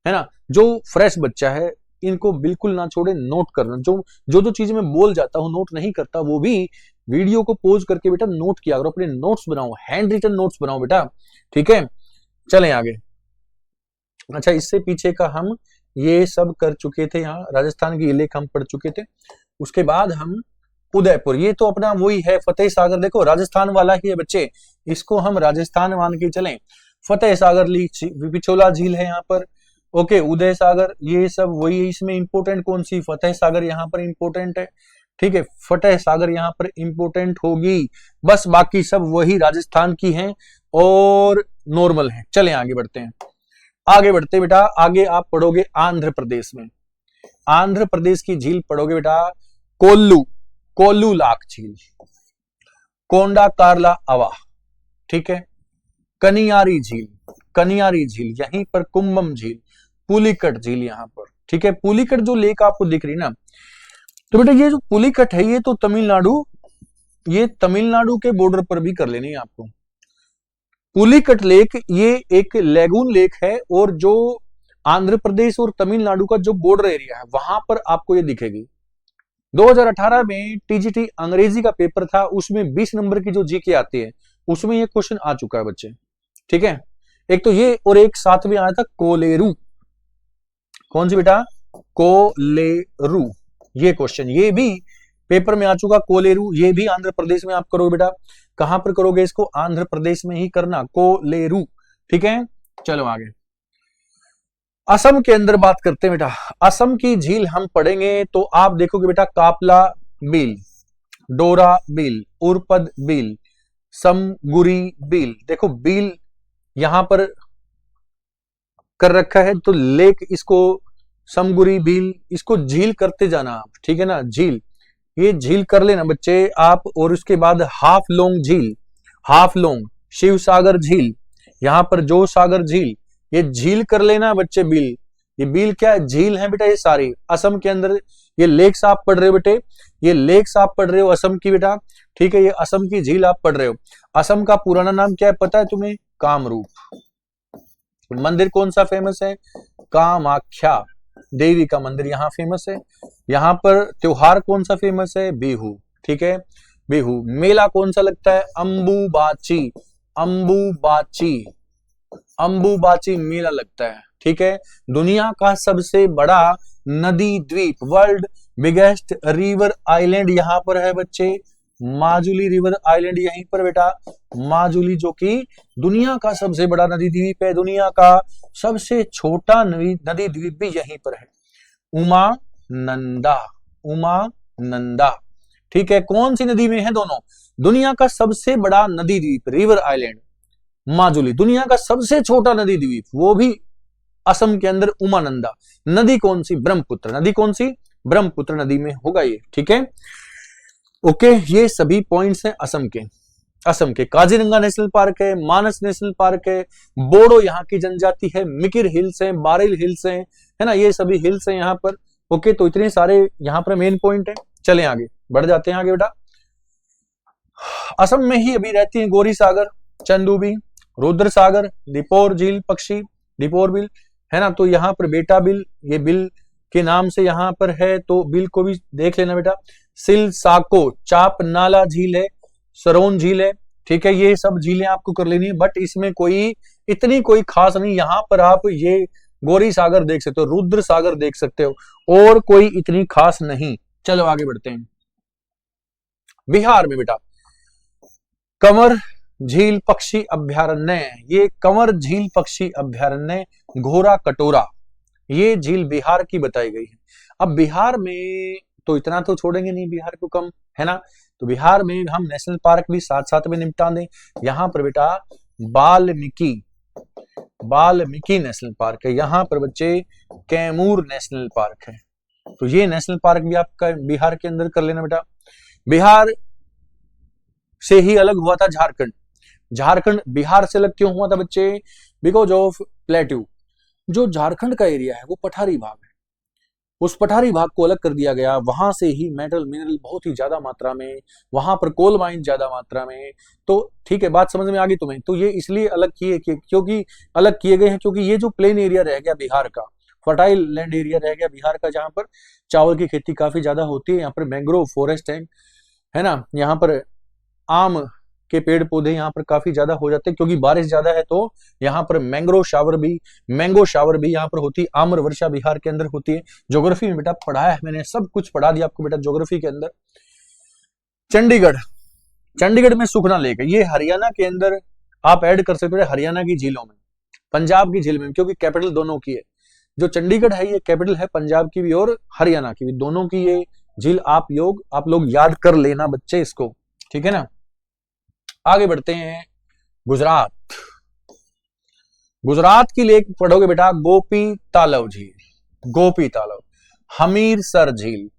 है ना। जो फ्रेश बच्चा है, इनको बिल्कुल ना छोड़े, नोट करना। जो जो जो चीज मैं बोल जाता हूँ नोट नहीं करता, वो भी वीडियो को पॉज करके बेटा नोट किया करो, अपने नोट्स बनाओ, हैंड रिटन नोट्स बनाओ बेटा, ठीक है। चलें आगे। अच्छा, इससे पीछे का हम ये सब कर चुके थे, यहाँ राजस्थान की लेख हम पढ़ चुके थे। उसके बाद हम उदयपुर, ये तो अपना वही है, फतेह सागर, देखो राजस्थान वाला ही है बच्चे, इसको हम राजस्थान मान के चलें। फतेह सागर पिछोला झील है यहाँ पर, ओके, उदय सागर, ये सब वही है। इसमें इंपोर्टेंट कौन सी, फतेह सागर यहाँ पर इंपोर्टेंट है, ठीक है, फतेह सागर यहाँ पर इंपोर्टेंट होगी, बस बाकी सब वही राजस्थान की हैं और नॉर्मल है। चलें आगे बढ़ते हैं, आगे बढ़ते बेटा, आगे आप पढ़ोगे आंध्र प्रदेश में, आंध्र प्रदेश की झील पढ़ोगे बेटा, कोल्लू, कोल्लू लाख झील, कोंडा कार्ला अवा, ठीक है, कनियारी झील, कनियारी झील, यहीं पर कुंभम झील, पुलिकट झील यहाँ पर, ठीक है। पुलिकट जो लेक आपको दिख रही ना, तो बेटा ये जो पुलिकट है ये तो तमिलनाडु, ये तमिलनाडु के बॉर्डर पर भी कर लेनी है आपको। पुलिकट लेक ये एक लेगून लेक है, और जो आंध्र प्रदेश और तमिलनाडु का जो बॉर्डर एरिया है वहां पर आपको ये दिखेगी। 2018 में टीजीटी अंग्रेजी का पेपर था, उसमें 20 नंबर की जो जीके आती है उसमें ये क्वेश्चन आ चुका है बच्चे, ठीक है। एक तो ये, और एक साथ में आया था कोलेरू, कौन सी बेटा, कोलेरू, ये क्वेश्चन ये भी पेपर में आ चुका, कोलेरू, ये भी आंध्र प्रदेश में आप करोगे बेटा। कहां पर करोगे इसको, आंध्र प्रदेश में ही करना, कोलेरू, ठीक है। चलो आगे, असम के अंदर बात करते हैं बेटा। असम की झील हम पढ़ेंगे तो आप देखोगे बेटा, कापला बील, डोरा बील, उरपद बील, समगुरी बील, देखो बील यहां पर कर रखा है, तो लेक इसको समगुरी बील, इसको झील करते जाना आप, ठीक है ना, झील, ये झील कर लेना बच्चे आप। और उसके बाद हाफ लोंग झील, हाफ लोंग, शिव सागर झील, यहां पर जो सागर झील, ये झील कर लेना बच्चे, बील, ये बील क्या है, झील है बेटा, ये सारी असम के अंदर ये लेक्स आप पढ़ रहे हो बेटे, ये लेक्स आप पढ़ रहे हो असम की बेटा, ठीक है, ये असम की झील आप पढ़ रहे हो। असम का पुराना नाम क्या है पता है तुम्हें, कामरूप। मंदिर कौन सा फेमस है, कामाख्या देवी का मंदिर यहाँ फेमस है। यहाँ पर त्योहार कौन सा फेमस है, बिहू, ठीक है, बिहू। मेला कौन सा लगता है, अंबुबाची, अंबुबाची, अंबुबाची मेला लगता है, ठीक है। दुनिया का सबसे बड़ा नदी द्वीप, वर्ल्ड बिगेस्ट रिवर आइलैंड यहाँ पर है बच्चे, माजुली रिवर आइलैंड यहीं पर बेटा, माजुली जो कि दुनिया का सबसे बड़ा नदी द्वीप है, दुनिया का सबसे छोटा नदी द्वीप भी यहीं पर है, उमानंदा, उमानंदा, ठीक है। कौन सी नदी में है दोनों, दुनिया का सबसे बड़ा नदी द्वीप रिवर आइलैंड माजुली, दुनिया का सबसे छोटा नदी द्वीप वो भी असम के अंदर उमानंदा। नदी कौन सी, ब्रह्मपुत्र, नदी कौन सी, ब्रह्मपुत्र नदी में होगा ये, ठीक है, ओके। ये सभी पॉइंट्स हैं असम के। असम के काजीरंगा नेशनल पार्क है, मानस नेशनल पार्क है, बोडो यहाँ की जनजाति है, मिकिर हिल्स है, बारेल हिल्स है ना, ये सभी हिल्स हैं यहाँ पर, ओके। तो इतने सारे यहाँ पर मेन पॉइंट है। चलें आगे, बढ़ जाते हैं आगे बेटा। असम में ही अभी रहती है गौरी सागर, चंदूबी, रुद्र सागर, दीपोर झील पक्षी, दीपोर बिल, है ना, तो यहाँ पर बेटा बिल, ये बिल के नाम से यहाँ पर है, तो बिल को भी देख लेना बेटा। सिल साको, चाप नाला झील है, सरोन झील है, ठीक है, ये सब झीलें आपको कर लेनी है, बट इसमें कोई इतनी कोई खास नहीं। यहाँ पर आप ये गौरी सागर देख सकते हो, रुद्र सागर देख सकते हो, और कोई इतनी खास नहीं। चलो आगे बढ़ते हैं। बिहार में बेटा कंवर झील पक्षी अभ्यारण्य, ये कंवर झील पक्षी अभ्यारण्य, घोरा कटोरा, ये झील बिहार की बताई गई है। अब बिहार में तो इतना तो छोड़ेंगे नहीं बिहार को कम, है ना, तो बिहार में हम नेशनल पार्क भी साथ साथ में निपटा दें। यहाँ पर बेटा वाल्मीकि, वाल्मीकि नेशनल पार्क है, यहाँ पर बच्चे कैमूर नेशनल पार्क है, तो ये नेशनल पार्क भी आपका बिहार के अंदर कर लेना बेटा। बिहार से ही अलग हुआ था झारखंड, झारखंड बिहार से अलग क्यों हुआ था बच्चे, बिकॉज ऑफ प्लेट्यू, जो झारखंड का एरिया है वो पठारी भाग है, उस पठारी भाग को अलग कर दिया गया, वहां से ही मेटल मिनरल बहुत ही ज्यादा मात्रा में, वहां पर कोल माइन ज्यादा मात्रा में, तो ठीक है, बात समझ में आ गई तुम्हें। तो ये इसलिए अलग किए क्योंकि अलग किए गए हैं, क्योंकि ये जो प्लेन एरिया रह गया बिहार का फर्टाइल लैंड एरिया रह गया बिहार का, जहां पर चावल की खेती काफी ज्यादा होती है। यहाँ पर मैंग्रोव फॉरेस्ट है ना, यहाँ पर आम के पेड़ पौधे यहाँ पर काफी ज्यादा हो जाते हैं, क्योंकि बारिश ज्यादा है तो यहाँ पर मैंगो शावर भी यहाँ पर होती है। आम्र वर्षा बिहार के अंदर होती है। ज्योग्राफी में बेटा पढ़ाया है मैंने, सब कुछ पढ़ा दिया आपको बेटा ज्योग्राफी के अंदर। चंडीगढ़ में सुखना लेक है, ये हरियाणा के अंदर आप ऐड कर सकते हो हरियाणा की झीलों में, पंजाब की झील में, क्योंकि कैपिटल दोनों की है। जो चंडीगढ़ है ये कैपिटल है पंजाब की भी और हरियाणा की भी, दोनों की ये झील आप लोग याद कर लेना बच्चे इसको, ठीक है ना। आगे बढ़ते हैं। गुजरात की लेक पढ़ोगे बेटा, गोपी तालाब झील, हमीरसर झील,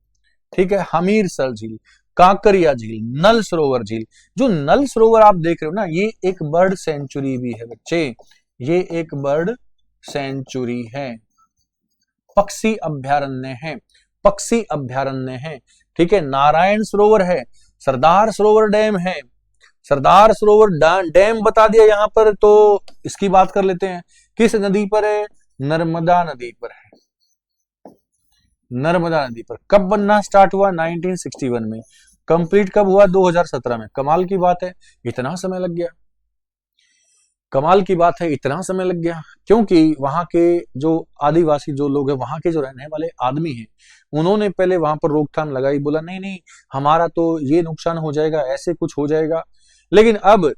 ठीक है, हमीरसर झील, कांकरिया झील, नल सरोवर झील। जो नल सरोवर आप देख रहे हो ना, ये एक बर्ड सेंचुरी भी है बच्चे, ये एक बर्ड सेंचुरी है, पक्षी अभ्यारण्य है, ठीक है। नारायण सरोवर है, सरदार सरोवर डैम है, सरदार सरोवर डैम बता दिया यहाँ पर, तो इसकी बात कर लेते हैं। किस नदी पर है? नर्मदा नदी पर है, नर्मदा नदी पर। कब बनना स्टार्ट हुआ? 1961 में। कंप्लीट कब हुआ? 2017 में। कमाल की बात है, इतना समय लग गया, कमाल की बात है, इतना समय लग गया, क्योंकि वहां के जो आदिवासी जो लोग हैं, वहां के जो रहने वाले आदमी हैं, उन्होंने पहले वहां पर रोकथाम लगाई, बोला नहीं नहीं हमारा तो ये नुकसान हो जाएगा, ऐसे कुछ हो जाएगा। लेकिन अब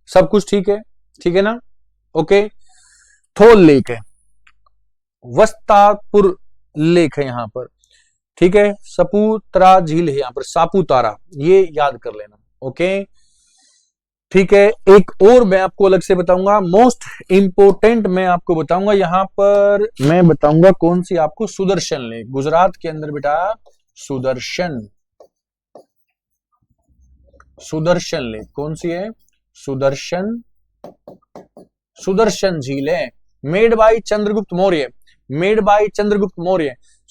सब कुछ ठीक है ना। ओके, थोल लेक है, वस्तापुर लेक है यहाँ पर, ठीक है, सपुतरा झील है यहाँ पर, सापुतारा, ये याद कर लेना। ओके, ठीक है। एक और मैं आपको अलग से बताऊंगा, मोस्ट इंपोर्टेंट मैं आपको बताऊंगा, यहां पर मैं बताऊंगा कौन सी आपको, सुदर्शन लेक, गुजरात के अंदर बेटा सुदर्शन लेक, कौन सी है? सुदर्शन झील है, made by Chandragupta Maurya,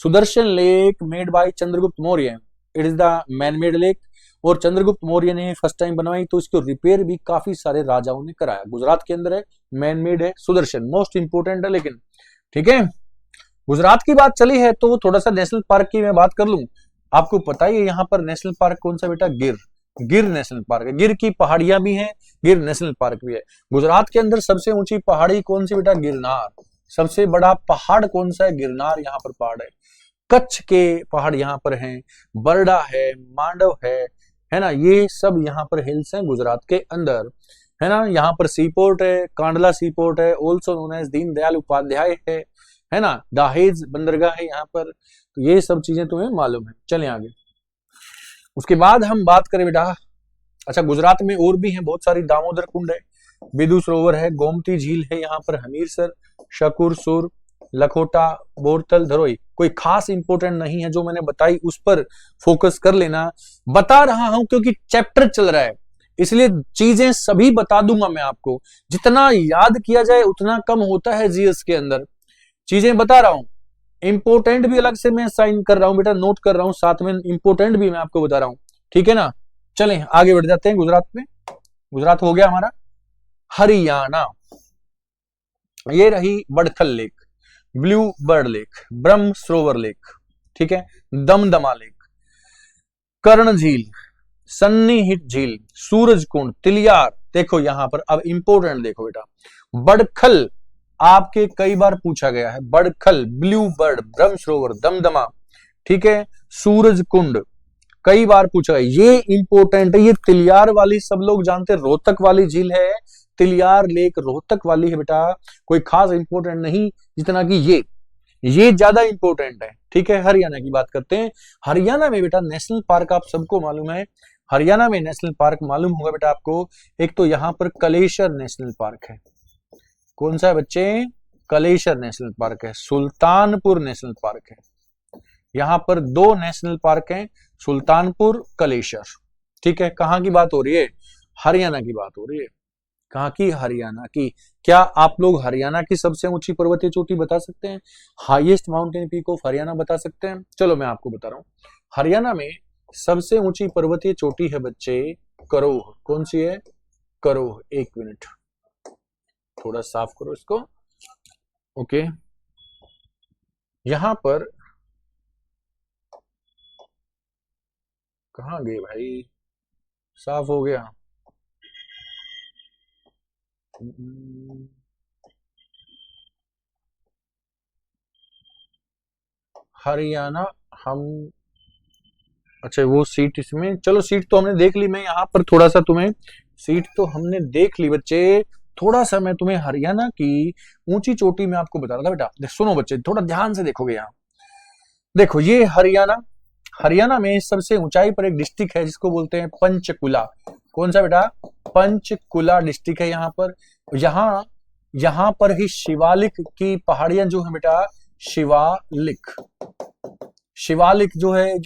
Sudarshan lake made by Chandragupta Maurya, it is the man made lake, और चंद्रगुप्त मौर्य ने फर्स्ट टाइम बनवाई, तो इसको रिपेयर भी काफी सारे राजाओं ने कराया। गुजरात के अंदर है, मैन मेड है, सुदर्शन, मोस्ट इंपोर्टेंट है। लेकिन ठीक है, गुजरात की बात चली है तो थोड़ा सा नेशनल पार्क की मैं बात कर लूं। आपको पता ही है यहाँ पर नेशनल पार्क कौन सा बेटा? गिर नेशनल पार्क है, गिर की पहाड़ियां भी हैं, गिर नेशनल पार्क भी है। गुजरात के अंदर सबसे ऊंची पहाड़ी कौन सी बेटा? गिरनार। सबसे बड़ा पहाड़ कौन सा है? गिरनार यहाँ पर पहाड़ है। कच्छ के पहाड़ यहाँ पर हैं, बरडा है, मांडव है ना, ये सब यहाँ पर हिल्स हैं गुजरात के अंदर, है ना। यहाँ पर सी पोर्ट है, कांडला सी पोर्ट है, also known as Deendayal Upadhyay है ना, दाहेज बंदरगाह है यहाँ पर। तो ये सब चीजें तुम्हें मालूम है। चलें आगे। उसके बाद हम बात करें बेटा, अच्छा गुजरात में और भी है बहुत सारी, दामोदर कुंड है, बिदु सरोवर है, गोमती झील है यहाँ पर, हमीरसर, शकुर सुर, लखोटा, बोरतल, धरोई। कोई खास इंपोर्टेंट नहीं है, जो मैंने बताई उस पर फोकस कर लेना। बता रहा हूं क्योंकि चैप्टर चल रहा है, इसलिए चीजें सभी बता दूंगा मैं आपको। जितना याद किया जाए उतना कम होता है जीएस के अंदर, चीजें बता रहा हूं। इंपोर्टेंट भी अलग से मैं साइन कर रहा हूं बेटा, नोट कर रहा हूं, साथ में इंपोर्टेंट भी मैं आपको बता रहा हूं, ठीक है ना। चलें आगे बढ़ जाते हैं। गुजरात में, गुजरात हो गया हमारा। हरियाणा, ये रही Badkhal lake, blue bird lake, ब्रह्म सरोवर लेक, ठीक है, दमदमा लेक, कर्ण झील, सन्नीहित झील, सूरज कुंड, तिलियार। देखो यहां पर अब इंपोर्टेंट देखो बेटा, बड़खल आपके कई बार पूछा गया है, बड़खल, ब्लू बर्ड, ब्रह्म सरोवर, दमदमा, ठीक है, सूरज कुंड कई बार पूछा है, ये इंपोर्टेंट है। ये तिलियार वाली सब लोग जानते हैं, रोहतक वाली झील है, तिलियार लेक रोहतक वाली है बेटा, कोई खास इंपोर्टेंट नहीं जितना कि ये ज्यादा इंपोर्टेंट है, ठीक है। हरियाणा की बात करते हैं। हरियाणा में बेटा नेशनल पार्क आप सबको मालूम है, हरियाणा में नेशनल पार्क मालूम होगा बेटा आपको। एक तो यहां पर कलेश्वर नेशनल पार्क है, कौन सा है बच्चे? कलेश्वर नेशनल पार्क है, सुल्तानपुर नेशनल पार्क है। यहां पर दो नेशनल पार्क हैं, सुल्तानपुर, कलेश्वर, ठीक है। कहां की बात हो रही है? हरियाणा की बात हो रही है। कहां की? हरियाणा की। क्या आप लोग हरियाणा की सबसे ऊंची पर्वतीय चोटी बता सकते हैं? Highest mountain peak of Haryana बता सकते हैं? चलो मैं आपको बता रहा हूं। हरियाणा में सबसे ऊंची पर्वतीय चोटी है बच्चे करोह। कौन सी है? करोह। एक मिनट, थोड़ा साफ करो इसको। ओके, यहां पर कहाँ गए भाई, साफ हो गया। हरियाणा, हम, अच्छा वो सीट इसमें, चलो सीट तो हमने देख ली। मैं यहाँ पर थोड़ा सा तुम्हें, सीट तो हमने देख ली बच्चे, थोड़ा सा मैं तुम्हें हरियाणा की ऊंची चोटी में आपको बता रहा था बेटा। सुनो बच्चे, थोड़ा ध्यान से देखोगे यहाँ। देखो ये हरियाणा, हरियाणा में सबसे ऊंचाई पर एक डिस्ट्रिक्ट है जिसको बोलते हैं पंचकुला। कौन सा बेटा? पंचकुला डिस्ट्रिक्ट है यहाँ पर। यहाँ यहाँ पर ही शिवालिक की पहाड़ियां जो है बेटा, शिवालिक, शिवालिक जो है,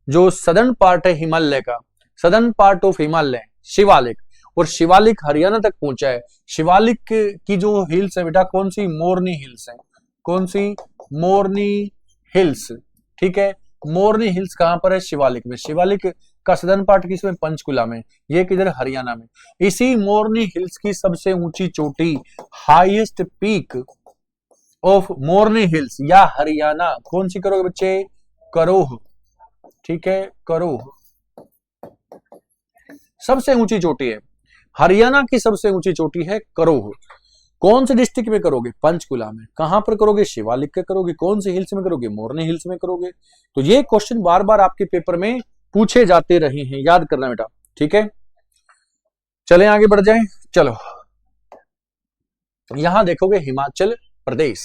जो सदर्न पार्ट है हिमालय का, southern part of Himalaya, Shivalik, और शिवालिक हरियाणा तक पहुंचा है। शिवालिक की जो हिल्स है बेटा, कौन सी? मोरनी हिल्स है। कौन सी? मोरनी हिल्स। ठीक है, मोरनी हिल्स कहां पर है? शिवालिक में। शिवालिक का सदर्न पार्ट किसमें? पंचकुला में। ये किधर? हरियाणा में। इसी मोरनी हिल्स की सबसे ऊंची चोटी, highest peak of Morni hills या हरियाणा, कौन सी करोगे बच्चे? करोह। ठीक है, करोह सबसे ऊंची चोटी है। हरियाणा की सबसे ऊंची चोटी है करोह। कौन से डिस्ट्रिक्ट में करोगे? पंचकुला में। कहां पर करोगे? शिवालिक के करोगे। कौन सी हिल्स में करोगे? मोरनी हिल्स में करोगे। तो ये क्वेश्चन बार बार आपके पेपर में पूछे जाते रहे हैं, याद करना बेटा। ठीक है, चले आगे बढ़ जाएं। चलो यहां देखोगे हिमाचल प्रदेश,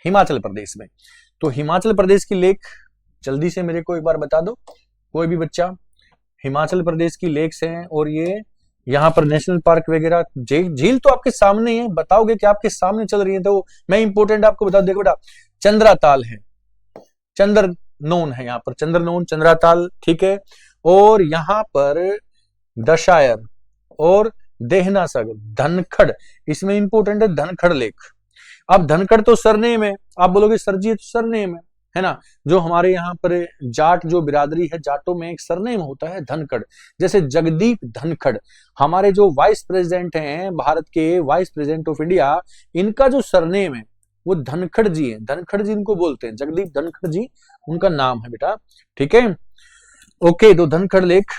हिमाचल प्रदेश में, तो हिमाचल प्रदेश की लेक जल्दी से मेरे को एक बार बता दो कोई भी बच्चा। हिमाचल प्रदेश की लेक्स हैं, और ये यहाँ पर नेशनल पार्क वगैरह, झील तो आपके सामने ही है, बताओगे कि आपके सामने चल रही है, तो मैं इंपोर्टेंट आपको बता, देखो बेटा, चंद्राताल है, चंद्रनौन है यहाँ पर, चंद्रनौन, चंद्राताल। ठीक है, और यहाँ पर दशायर और देहना सागर, धनखड़, इसमें इंपोर्टेंट है धनखड़ लेक। अब धनखड़ तो सरनेम है, आप बोलोगे सर जी तो सरनेम है ना, जो हमारे यहाँ पर जाट जो बिरादरी है, जाटों में एक सरनेम होता है धनखड़। जैसे जगदीप धनखड़, हमारे जो वाइस प्रेसिडेंट हैं, भारत के वाइस प्रेसिडेंट ऑफ इंडिया, इनका जो सरनेम है वो धनखड़ जी है, धनखड़ जी इनको बोलते हैं, जगदीप धनखड़ जी उनका नाम है बेटा। ठीक है, ओके, तो धनखड़ लेक,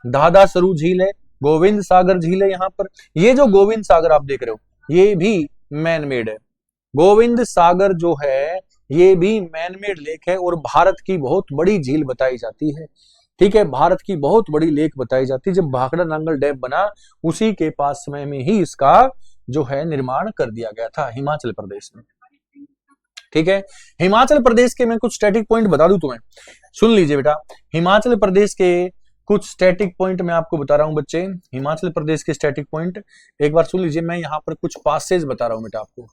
दादा सरू झील है, गोविंद सागर झील है यहाँ पर। ये जो गोविंद सागर आप देख रहे हो ये भी मैन मेड है, गोविंद सागर जो है ये भी मैन मेड लेक है, और भारत की बहुत बड़ी झील बताई जाती है। ठीक है, भारत की बहुत बड़ी लेक बताई जाती है। जब भाखड़ा नांगल डैम बना उसी के पास समय में ही इसका जो है निर्माण कर दिया गया था, हिमाचल प्रदेश में। ठीक है, हिमाचल प्रदेश के मैं कुछ स्टैटिक पॉइंट बता दूं तुम्हें, सुन लीजिए बेटा। हिमाचल प्रदेश के कुछ स्टैटिक पॉइंट मैं आपको बता रहा हूं बच्चे, हिमाचल प्रदेश के स्टैटिक पॉइंट एक बार सुन लीजिए। मैं यहाँ पर कुछ पासेज बता रहा हूं बेटा आपको,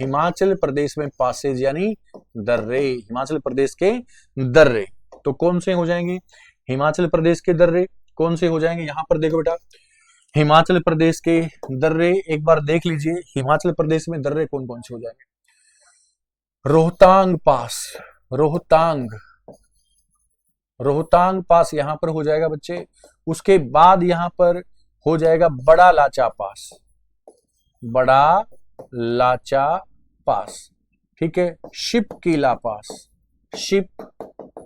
हिमाचल प्रदेश में पासेज यानी दर्रे, हिमाचल प्रदेश के दर्रे, तो कौन से हो जाएंगे? हिमाचल प्रदेश के दर्रे कौन से हो जाएंगे? यहां पर देखो बेटा, हिमाचल प्रदेश के दर्रे एक बार देख लीजिए, हिमाचल प्रदेश में दर्रे कौन कौन से हो जाएंगे? रोहतांग पास, रोहतांग, रोहतांग पास यहां पर हो जाएगा बच्चे। उसके बाद यहां पर हो जाएगा बड़ा लाचा पास, बड़ा लाचा पास। ठीक है, शिप कीला पास, शिप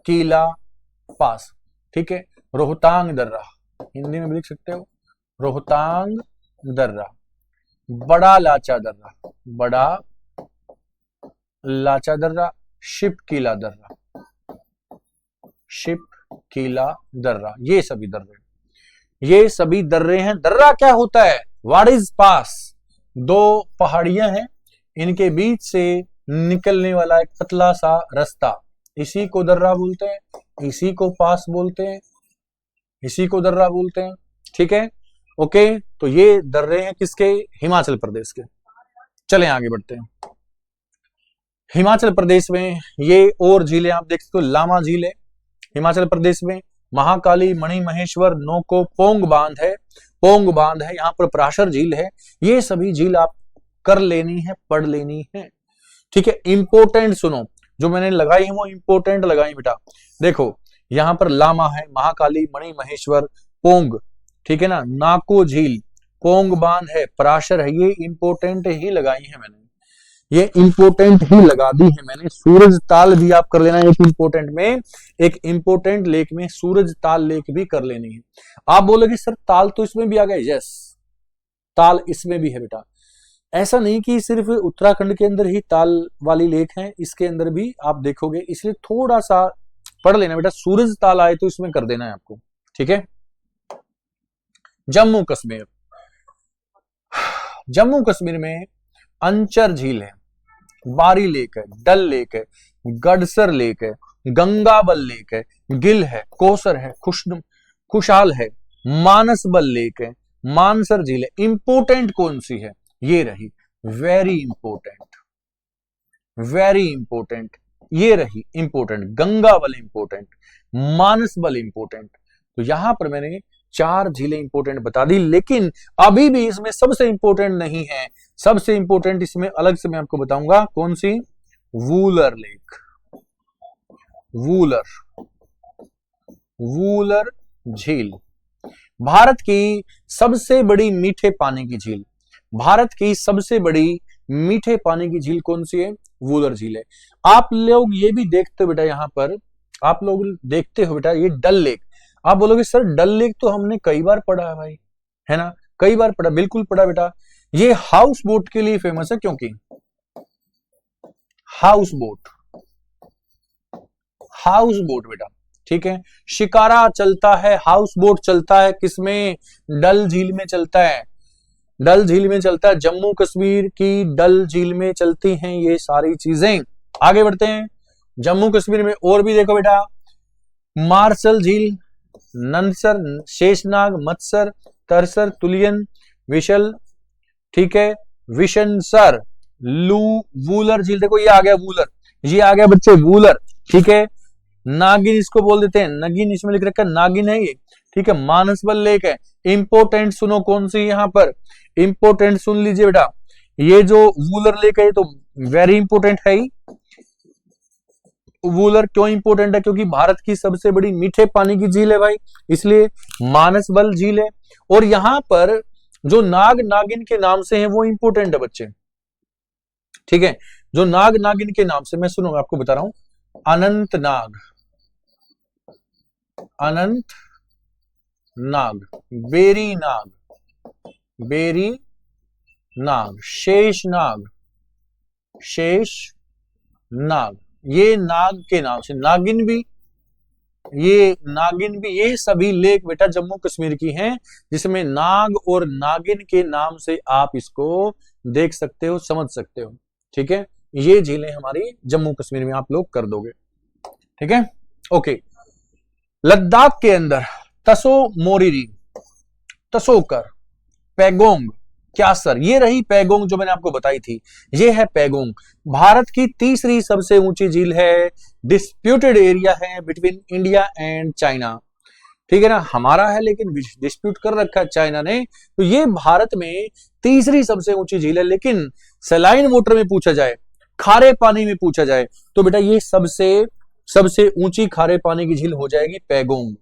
कीला पास। ठीक है, रोहतांग दर्रा, हिंदी में भी लिख सकते हो, रोहतांग दर्रा, बड़ा लाचा दर्रा, बड़ा लाचा दर्रा, शिप कीला दर्रा, शिप कीला दर्रा, ये सभी दर्रे, ये सभी दर्रे हैं। दर्रा क्या होता है? What is pass? दो पहाड़ियां हैं, इनके बीच से निकलने वाला एक पतला सा रास्ता, इसी को दर्रा बोलते हैं, इसी को पास बोलते हैं, इसी को दर्रा बोलते हैं। ठीक है, ओके, तो ये दर्रे हैं किसके? हिमाचल प्रदेश के। चलें आगे बढ़ते हैं। हिमाचल प्रदेश में ये और झीलें आप देख सकते हो, लामा झील है हिमाचल प्रदेश में, महाकाली, मणि महेश्वर, नोको, पोंग बांध है, पोंग बांध है, यहाँ पर पराशर झील है। ये सभी झील आप कर लेनी है, पढ़ लेनी है। ठीक है, इंपोर्टेंट सुनो, जो मैंने लगाई है वो इंपोर्टेंट लगाई बेटा। देखो यहाँ पर लामा है, महाकाली, मणि महेश्वर, पोंग, ठीक है ना, नाको झील, पोंग बांध है, पराशर है, ये इंपोर्टेंट ही लगाई है मैंने। ये इंपोर्टेंट ही लगा दी है मैंने। सूरज ताल भी आप कर लेना, एक इंपोर्टेंट में, एक इंपोर्टेंट लेक में सूरज ताल लेक भी कर लेनी है। आप बोलोगे सर ताल तो इसमें भी आ गया, यस ताल इसमें भी है बेटा। ऐसा नहीं कि सिर्फ उत्तराखंड के अंदर ही ताल वाली लेक है, इसके अंदर भी आप देखोगे, इसलिए थोड़ा सा पढ़ लेना बेटा। सूरज ताल आए तो इसमें कर देना है आपको, ठीक है। जम्मू कश्मीर, जम्मू कश्मीर में अंचर झील है, बारी लेक है, डल लेक है, गडसर लेक है, गंगाबल लेक है, गिल है, कोसर है, खुशहाल है, मानसबल लेक है, मानसर झील है। इंपोर्टेंट कौन सी है? ये रही, वेरी इंपोर्टेंट, वेरी इंपोर्टेंट, ये रही important, Gangabal important, Manasbal important. तो यहां पर मैंने 4 झीलें इंपोर्टेंट बता दी, लेकिन अभी भी इसमें सबसे इंपोर्टेंट नहीं है। सबसे इंपोर्टेंट इसमें अलग से मैं आपको बताऊंगा, कौन सी? वूलर लेक, वूलर, वूलर झील, भारत की सबसे बड़ी मीठे पानी की झील। भारत की सबसे बड़ी मीठे पानी की झील कौन सी है? वूलर झील है। आप लोग ये भी देखते हो बेटा, यहां पर आप लोग देखते हो बेटा, ये डल लेक। आप बोलोगे सर डल लेक तो हमने कई बार पढ़ा है भाई, है ना, कई बार पढ़ा, बिल्कुल पढ़ा बेटा। ये हाउस बोट के लिए फेमस है, क्योंकि हाउस बोट, हाउस बोट बेटा, ठीक है। शिकारा चलता है, हाउस बोट चलता है किसमें? डल झील में चलता है, डल झील में चलता है। जम्मू कश्मीर की डल झील में चलती हैं ये सारी चीजें। आगे बढ़ते हैं। जम्मू कश्मीर में और भी देखो बेटा, मार्शल झील, नंदसर, शेषनाग, मत्सर, तरसर, तुलियन, विशल, ठीक है, विशनसर, लू, वूलर झील। देखो ये आ गया वूलर, ये आ गया बच्चे वूलर, ठीक है। नागिन इसको बोल देते हैं, नगिन इसमें लिख रखा है, नागिन है ये, ठीक है। मानसबल लेक है। इंपोर्टेंट सुनो कौन सी यहां पर, इंपोर्टेंट सुन लीजिए बेटा, ये जो वूलर लेक है तो वेरी इंपोर्टेंट है ही। वूलर क्यों इंपोर्टेंट है? क्योंकि भारत की सबसे बड़ी मीठे पानी की झील है भाई, इसलिए मानसबल झील है। और यहां पर जो नाग नागिन के नाम से है वो इंपोर्टेंट है बच्चे, ठीक है। जो नाग नागिन के नाम से, मैं सुनो आपको बता रहा हूं, अनंत नाग, अनंत नाग, बेरी नाग, बेरी नाग, शेष नाग, शेष नाग, ये नाग के नाम से, नागिन भी, ये नागिन भी, ये सभी लेक बेटा जम्मू कश्मीर की हैं, जिसमें नाग और नागिन के नाम से आप इसको देख सकते हो, समझ सकते हो, ठीक है। ये झीलें हमारी जम्मू कश्मीर में आप लोग कर दोगे, ठीक है, ओके। लद्दाख के अंदर तसो मोरिरी, तसोकर, पैगोंग, क्यासर, ये रही पैगोंग जो मैंने आपको बताई थी, ये है पैगोंग। भारत की तीसरी सबसे ऊंची झील है, डिस्प्यूटेड एरिया है बिटवीन इंडिया एंड चाइना, ठीक है ना, हमारा है लेकिन डिस्प्यूट कर रखा है चाइना ने। तो ये भारत में तीसरी सबसे ऊंची झील है, लेकिन सलाइन वाटर में पूछा जाए, खारे पानी में पूछा जाए, तो बेटा ये सबसे ऊंची खारे पानी की झील हो जाएगी पैगोंग,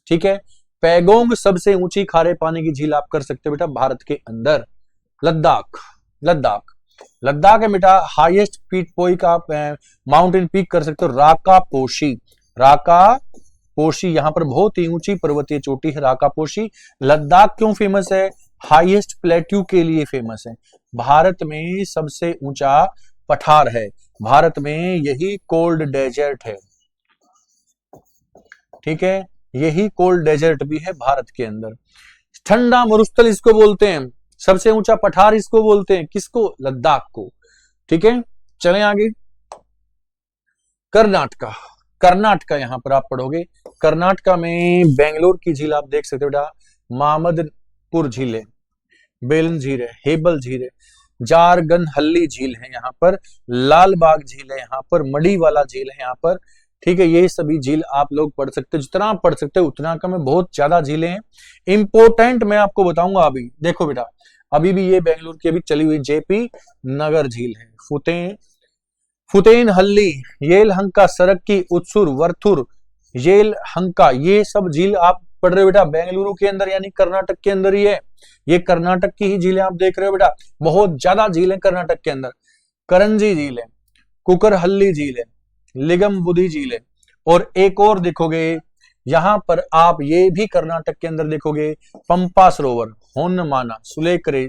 ठीक है। पैगोंग सबसे ऊंची खारे पानी की झील आप कर सकते हो बेटा भारत के अंदर। लद्दाख, लद्दाख, लद्दाख है बेटा, हाईएस्ट पीक पॉइंट आप माउंटेन पीक कर सकते हो, राका पोशी, राका पोशी, यहां पर बहुत ही ऊंची पर्वतीय चोटी है राका पोशी। लद्दाख क्यों फेमस है? हाईएस्ट प्लेट्यू के लिए फेमस है। भारत में सबसे ऊंचा पठार है, भारत में यही कोल्ड डेजर्ट है, ठीक है, यही कोल्ड डेजर्ट भी है भारत के अंदर। ठंडा मरुस्थल इसको बोलते हैं, सबसे ऊंचा पठार इसको बोलते हैं, किसको? लद्दाख को, ठीक है। चलें आगे। कर्नाटका, कर्नाटका यहां पर आप पढ़ोगे, कर्नाटका में बेंगलोर की झील आप देख सकते हो बेटा, मामदपुर झील है, बेलन झील है, हेबल झील है, जारगनहल्ली झील है यहाँ पर, लालबाग झील है यहाँ पर, मडीवाला झील है यहाँ पर, ठीक है। ये सभी झील आप लोग पढ़ सकते हो, जितना आप पढ़ सकते हो उतना कम है, बहुत ज्यादा झीलें हैं। इंपोर्टेंट मैं आपको बताऊंगा अभी, देखो बेटा अभी भी ये बेंगलुरु की अभी चली हुई जेपी नगर झील है, फुतेनहल्ली, येलहंका, सड़क की, उत्सुर, वर्थुर, येलहंका, ये सब झील आप पढ़ रहे हो बेटा बेंगलुरु के अंदर, यानी कर्नाटक के अंदर ही है। ये कर्नाटक की ही झीलें आप देख रहे हो बेटा, बहुत ज्यादा झीलें कर्नाटक के अंदर। करंजी झील है, कुकरहल्ली झील है, लिगमबुदी झील है, और एक और देखोगे यहां पर आप ये भी कर्नाटक के अंदर देखोगे पंपा सरोवर, होन्नमाना, सुलेकरे,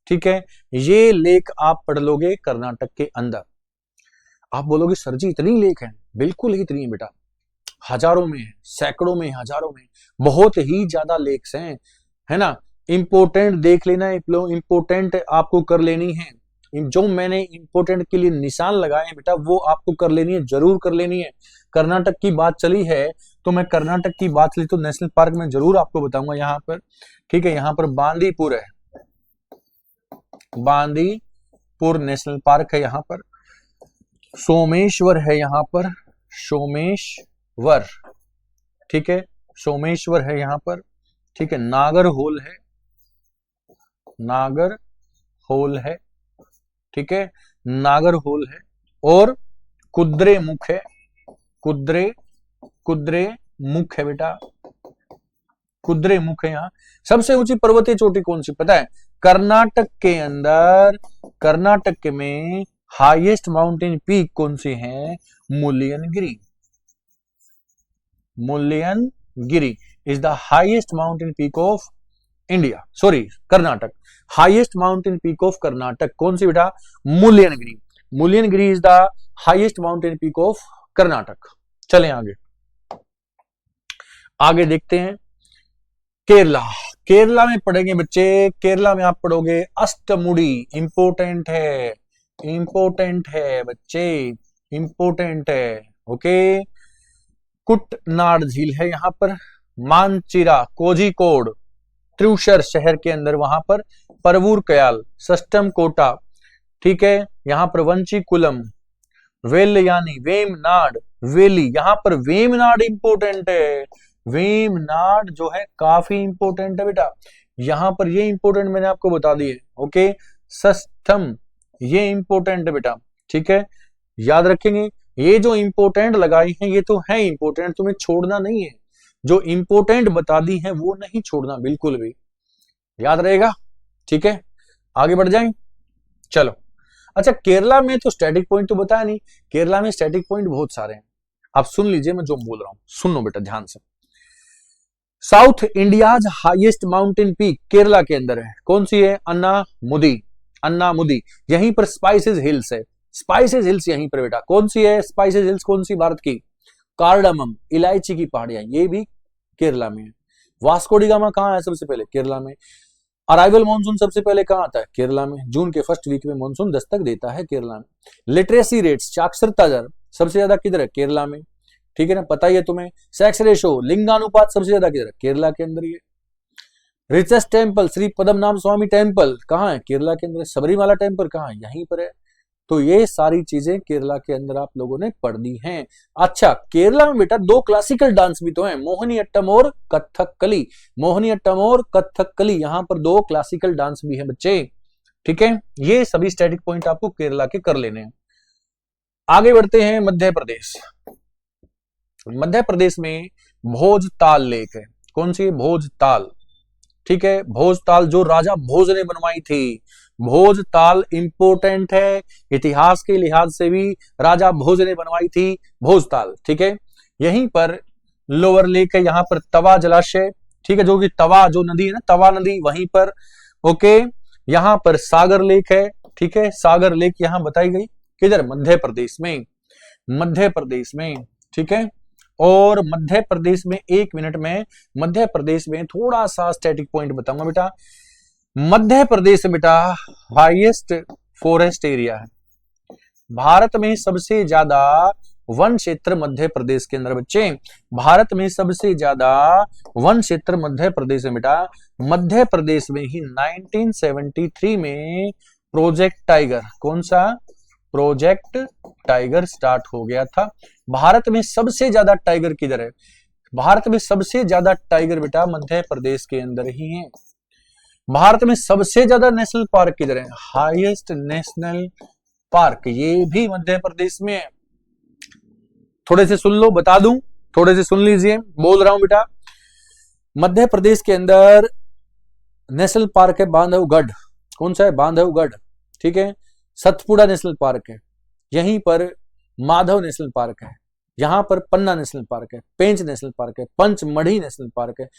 ठीक है, ये लेक आप पढ़ लोगे कर्नाटक के अंदर। आप बोलोगे सर जी इतनी लेक है? बिल्कुल ही इतनी है बेटा, हजारों में है, सैकड़ों में, हजारों में, बहुत ही ज्यादा लेक्स हैं, है ना। इंपोर्टेंट देख लेना, इंपोर्टेंट आपको कर लेनी है, जो मैंने इंपोर्टेंट के लिए निशान लगाए हैं बेटा वो आपको कर लेनी है, जरूर कर लेनी है। कर्नाटक की बात चली है तो मैं कर्नाटक की बात चली तो नेशनल पार्क में जरूर आपको बताऊंगा यहाँ पर, ठीक है। यहाँ पर बांदीपुर है, बांदीपुर नेशनल पार्क है यहाँ पर, सोमेश्वर है यहाँ पर, सोमेश्वर, ठीक है, सोमेश्वर है यहाँ पर, ठीक है, नागरहोल है, नागरहोल है, ठीक है, नागरहोल है, और कुद्रेमुख है, कुद्रेमुख है बेटा, कुद्रेमुख है। यहाँ सबसे ऊंची पर्वतीय चोटी कौन सी पता है? कर्नाटक के अंदर, कर्नाटक में हाईएस्ट माउंटेन पीक कौन सी है? Mullayanagiri, Mullayanagiri is the highest mountain peak of India, sorry Karnataka, highest mountain peak of Karnataka कौन सी बेटा? Mullayanagiri, Mullayanagiri is the highest mountain peak of Karnataka. चलें आगे, आगे देखते हैं केरला। केरला में पढ़ेंगे बच्चे, केरला में आप पढ़ोगे अष्टमुडी, इंपोर्टेंट है, इंपोर्टेंट है बच्चे, इंपोर्टेंट है, ओके। कुटनाड झील है यहाँ पर, मानचिरा, कोझिकोड, त्रिशूर शहर के अंदर वहां पर परवूर कयाल, सस्टम कोटा, ठीक है, यहाँ पर वंचीकुलम, वेलयानी, वेमनाड, वेली, यहाँ पर वेमनाड इंपोर्टेंट है, वेमनाड जो है काफी इंपोर्टेंट है बेटा, यहाँ पर ये इंपोर्टेंट मैंने आपको बता दी है, ओके। सस्थम ये इंपोर्टेंट है बेटा, ठीक है, याद रखेंगे। ये जो इंपोर्टेंट लगाई है ये तो है इंपोर्टेंट, तुम्हें छोड़ना नहीं है, जो इंपोर्टेंट बता दी है वो नहीं छोड़ना बिल्कुल भी, याद रहेगा, ठीक है। आगे बढ़ जाएं, चलो। अच्छा केरला में तो स्टैटिक पॉइंट तो बताया नहीं, केरला में स्टैटिक पॉइंट बहुत सारे हैं, आप सुन लीजिए मैं जो बोल रहा हूं, सुन लो बेटा ध्यान से। South India's highest mountain peak Kerala के अंदर है, कौन सी है? अन्नामुदी, अन्नामुदी, यहीं पर स्पाइसेस हिल्स है, स्पाइसेस हिल्स यहीं पर बेटा, कौन सी है स्पाइसेस हिल्स? कौन सी? भारत की कार्डामम, इलायची की पहाड़ियां, ये भी केरला में है। वास्को डी गामा कहां है? सबसे पहले केरला में। अराइवल मानसून सबसे पहले कहां आता है? केरला में, जून के फर्स्ट वीक में मानसून दस्तक देता है केरला में। लिटरेसी रेट्स, साक्षरता दर सबसे ज्यादा किधर है? केरला में, ठीक है ना, पता ही है तुम्हें। सेक्स रेशो, लिंगानुपात सबसे ज्यादा किधर है? केरला के अंदर। ये रिचेस्ट टेम्पल, श्री पद्मनाभ स्वामी टेम्पल कहां है? केरला के अंदर। सबरीमाला टेम्पल कहां है? यहीं पर है। तो ये सारी चीजें केरला के अंदर आप लोगों ने पढ़ दी हैं। अच्छा केरला में बेटा दो क्लासिकल डांस भी तो हैं, मोहिनीअट्टम और कथकली, मोहिनीअट्टम और कथकली, यहां पर दो क्लासिकल डांस भी हैं बच्चे, ठीक है। ये सभी स्टैटिक पॉइंट आपको केरला के कर लेने हैं। आगे बढ़ते हैं मध्य प्रदेश। मध्य प्रदेश में भोजताल लेक है, कौन सी? भोजताल, ठीक है, भोजताल जो राजा भोज ने बनवाई थी, भोजताल इंपोर्टेंट है, इतिहास के लिहाज से भी राजा भोज ने बनवाई थी भोजताल, ठीक है। यहीं पर लोअर लेक है, यहां पर तवा जलाशय, ठीक है, जो कि तवा जो नदी है ना, तवा नदी वहीं पर, ओके। यहां पर सागर लेक है, ठीक है, सागर लेक यहां बताई गई किधर? मध्य प्रदेश में, मध्य प्रदेश में, ठीक है। और मध्य प्रदेश में, एक मिनट में मध्य प्रदेश में थोड़ा सा स्टैटिक पॉइंट बताऊंगा बेटा। मध्य प्रदेश बेटा हाईएस्ट फॉरेस्ट एरिया है, भारत में सबसे ज्यादा वन क्षेत्र मध्य प्रदेश के अंदर बच्चे, भारत में सबसे ज्यादा वन क्षेत्र मध्य प्रदेश है बेटा। मध्य प्रदेश में ही 1973 में प्रोजेक्ट टाइगर, कौन सा? प्रोजेक्ट टाइगर स्टार्ट हो गया था। भारत में सबसे ज्यादा टाइगर किधर है? भारत में सबसे ज्यादा टाइगर बेटा मध्य प्रदेश के अंदर ही है। भारत में सबसे ज्यादा नेशनल पार्क किधर है? हाईएस्ट नेशनल पार्क ये भी मध्य प्रदेश में है। थोड़े से सुन लो, बता दूं, थोड़े से सुन लीजिए, बोल रहा हूं बेटा। मध्य प्रदेश के अंदर नेशनल पार्क है बांधवगढ़, कौन सा है? बांधवगढ़, ठीक है। सतपुड़ा नेशनल पार्क है, यहीं पर माधव नेशनल पार्क है, यहाँ पर पन्ना नेशनल पार्क है, पेंच नेशनल पार्क है, पंचमढ़ी नेशनल पार्क है,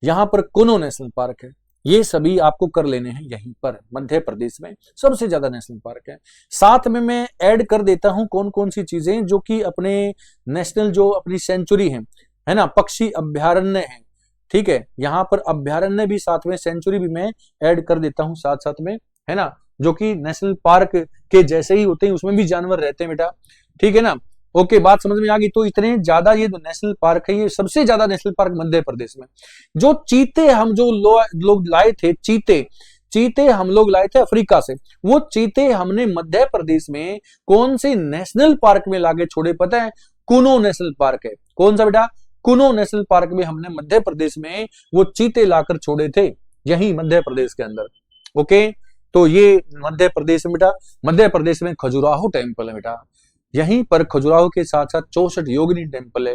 यहाँ पर कुनो नेशनल पार्क है। ये सभी आपको कर लेने हैं यहीं पर मध्य प्रदेश में सबसे ज्यादा नेशनल पार्क है। साथ में मैं ऐड कर देता हूं कौन कौन सी चीजें जो कि अपने नेशनल जो अपनी सेंचुरी है ना, पक्षी अभ्यारण्य है, ठीक है, यहाँ पर अभ्यारण्य भी साथ में, सेंचुरी भी मैं ऐड कर देता हूं साथ साथ में, है ना, जो कि नेशनल पार्क के जैसे ही होते हैं, उसमें भी जानवर रहते हैं बेटा, ठीक है ना। ओके, बात समझ में आ गई। तो इतने ज्यादा ये नेशनल पार्क है, ये सबसे ज्यादा नेशनल पार्क मध्य प्रदेश में। जो चीते हम जो लोग लाए थे, चीते हम लोग लाए थे अफ्रीका से, वो चीते हमने मध्य प्रदेश में कौन से नेशनल पार्क में लाके छोड़े पता है? कुनो नेशनल पार्क है। कौन सा बेटा? कुनो नेशनल पार्क में हमने मध्य प्रदेश में वो चीते लाकर छोड़े थे, यही मध्य प्रदेश के अंदर। ओके, तो ये मध्य प्रदेश में बेटा, मध्य प्रदेश में खजुराहो टेम्पल है बेटा, यहीं पर खजुराहो के साथ साथ 64 योगिनी टेम्पल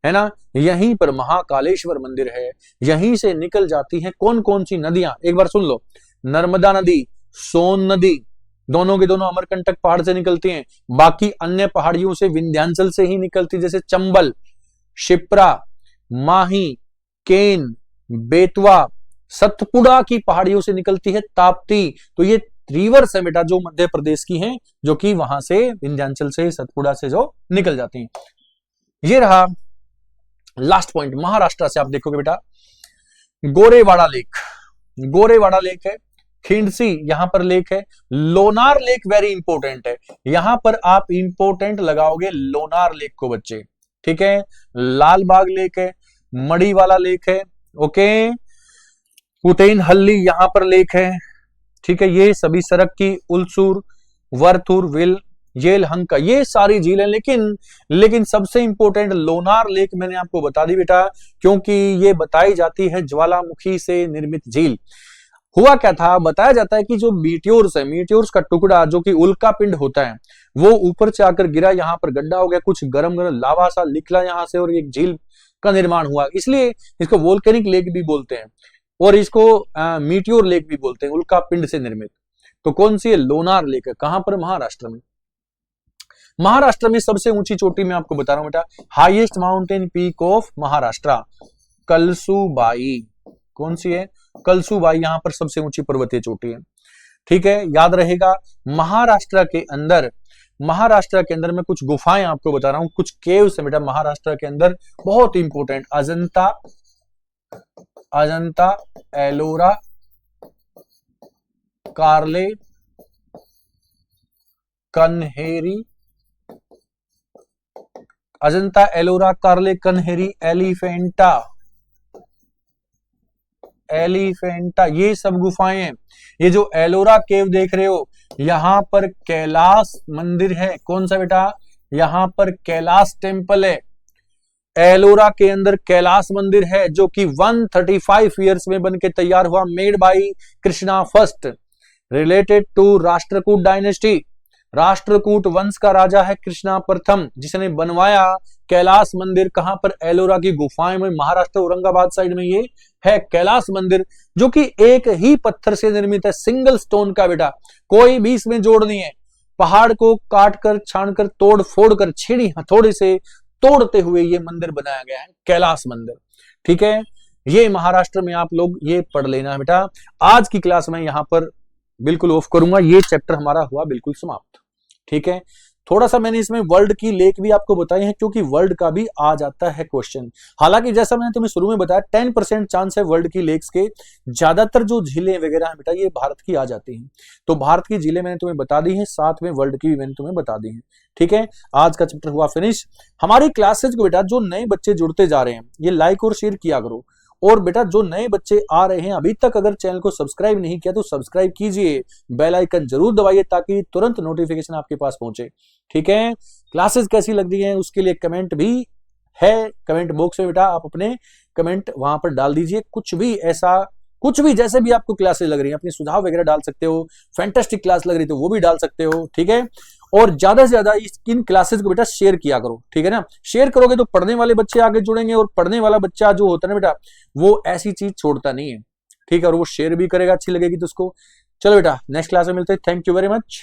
है ना, यहीं पर महाकालेश्वर मंदिर है, यहीं से निकल जाती हैं कौन कौन सी नदियां, एक बार सुन लो, नर्मदा नदी, सोन नदी, दोनों के दोनों अमरकंटक पहाड़ से निकलती हैं, बाकी अन्य पहाड़ियों से विंध्याचल से ही निकलती, जैसे चंबल, शिप्रा, माही, केन, बेतवा, सतपुड़ा की पहाड़ियों से निकलती है ताप्ती। तो ये रिवर्स है बेटा जो मध्य प्रदेश की हैं, जो कि वहां से विंध्याचल से, सतपुड़ा से जो निकल जाती हैं। ये रहा लास्ट पॉइंट। महाराष्ट्र से आप देखोगे बेटा, गोरेवाड़ा लेक, गोरेवाड़ा लेक है, खिंडसी यहां पर लेक है, लोनार लेक वेरी इंपॉर्टेंट है, यहां पर आप इंपॉर्टेंट लगाओगे लोनार लेक को बच्चे, ठीक है। लालबाग लेक है, मड़ीवाला लेक है, ओके, उतैन हल्ली यहां पर लेक है, ठीक है। ये सभी सड़क की उलसूर, वरथुर, विल, येलहंका, ये सारी झीलें, लेकिन सबसे इंपॉर्टेंट लोनार लेक मैंने आपको बता दी बेटा, क्योंकि ये बताई जाती है ज्वालामुखी से निर्मित झील। हुआ क्या था, बताया जाता है कि जो मीटियोर्स है, मीटियोर्स का टुकड़ा जो कि उल्का पिंड होता है, वो ऊपर से आकर गिरा, यहाँ पर गड्ढा हो गया, कुछ गरम गरम लावा सा निकला यहाँ से और एक झील का निर्माण हुआ, इसलिए इसको वोल्केनिक लेक भी बोलते हैं और इसको मीटियोर लेक भी बोलते हैं, उल्का पिंड से निर्मित। तो कौन सी है? लोनार लेक है। कहां पर? महाराष्ट्र में। महाराष्ट्र में सबसे ऊंची चोटी मैं आपको बता रहा हूं बेटा, highest mountain peak of Maharashtra, Kalsubai. कौन सी है? कलसुबाई, यहां पर सबसे ऊंची पर्वतीय चोटी है, ठीक है, याद रहेगा। महाराष्ट्र के अंदर मैं कुछ गुफाएं आपको बता रहा हूं, कुछ केव्स है बेटा महाराष्ट्र के अंदर, बहुत इंपॉर्टेंट। अजंता, एलोरा, कार्ले, कन्हेरी, अजंता, एलोरा, कार्ले, कन्हेरी, एलिफेंटा, ये सब गुफाएं हैं। ये जो एलोरा केव देख रहे हो, यहां पर कैलाश मंदिर है। कौन सा बेटा? यहां पर कैलाश टेम्पल है। एलोरा के अंदर कैलाश मंदिर है, जो कि 135 ईयर्स में बन के तैयार हुआ, made by Krishna first, related to Rashtrakuta dynasty. Rashtrakuta वंश का राजा है कृष्णा प्रथम, जिसने बनवाया कैलाश मंदिर। कहां पर? एलोरा की गुफाएं में, महाराष्ट्र औरंगाबाद साइड में ये है कैलाश मंदिर, जो कि एक ही पत्थर से निर्मित है, सिंगल स्टोन का बेटा, कोई भी इसमें जोड़ नहीं है। पहाड़ को काट कर, छान कर, तोड़ फोड़ कर, छेड़ी हथौड़े से तोड़ते हुए ये मंदिर बनाया गया है, कैलाश मंदिर, ठीक है। ये महाराष्ट्र में आप लोग ये पढ़ लेना बेटा। आज की क्लास में यहां पर बिल्कुल ऑफ करूंगा, ये चैप्टर हमारा हुआ बिल्कुल समाप्त, ठीक है। थोड़ा सा मैंने इसमें वर्ल्ड की लेक भी आपको बताई है, क्योंकि वर्ल्ड का भी आ जाता है क्वेश्चन। हालांकि जैसा मैंने तुम्हें शुरू में बताया, 10% चांस है वर्ल्ड की लेक्स के, ज्यादातर जो झीलें वगैरह है बेटा ये भारत की आ जाती हैं। तो भारत की झीलें मैंने तुम्हें बता दी है, साथ में वर्ल्ड की भी मैंने तुम्हें बता दी है, ठीक है। आज का चैप्टर हुआ फिनिश। हमारी क्लासेज को बेटा जो नए बच्चे जुड़ते जा रहे हैं, ये लाइक और शेयर किया करो। और बेटा जो नए बच्चे आ रहे हैं, अभी तक अगर चैनल को सब्सक्राइब नहीं किया तो सब्सक्राइब कीजिए, बेल आइकन जरूर दबाइए ताकि तुरंत नोटिफिकेशन आपके पास पहुंचे, ठीक है। क्लासेस कैसी लग रही हैं उसके लिए कमेंट भी है, कमेंट बॉक्स में बेटा आप अपने कमेंट वहां पर डाल दीजिए। कुछ भी जैसे भी आपको क्लासेस लग रही है, अपने सुझाव वगैरह डाल सकते हो। फैंटास्टिक क्लास लग रही तो वो भी डाल सकते हो, ठीक है। और ज्यादा से ज्यादा इन क्लासेस को बेटा शेयर किया करो, ठीक है ना। शेयर करोगे तो पढ़ने वाले बच्चे आगे जुड़ेंगे, और पढ़ने वाला बच्चा जो होता है ना बेटा, वो ऐसी चीज छोड़ता नहीं है, ठीक है। और वो शेयर भी करेगा, अच्छी लगेगी तो उसको। चलो बेटा नेक्स्ट क्लास में मिलते हैं। Thank you very much.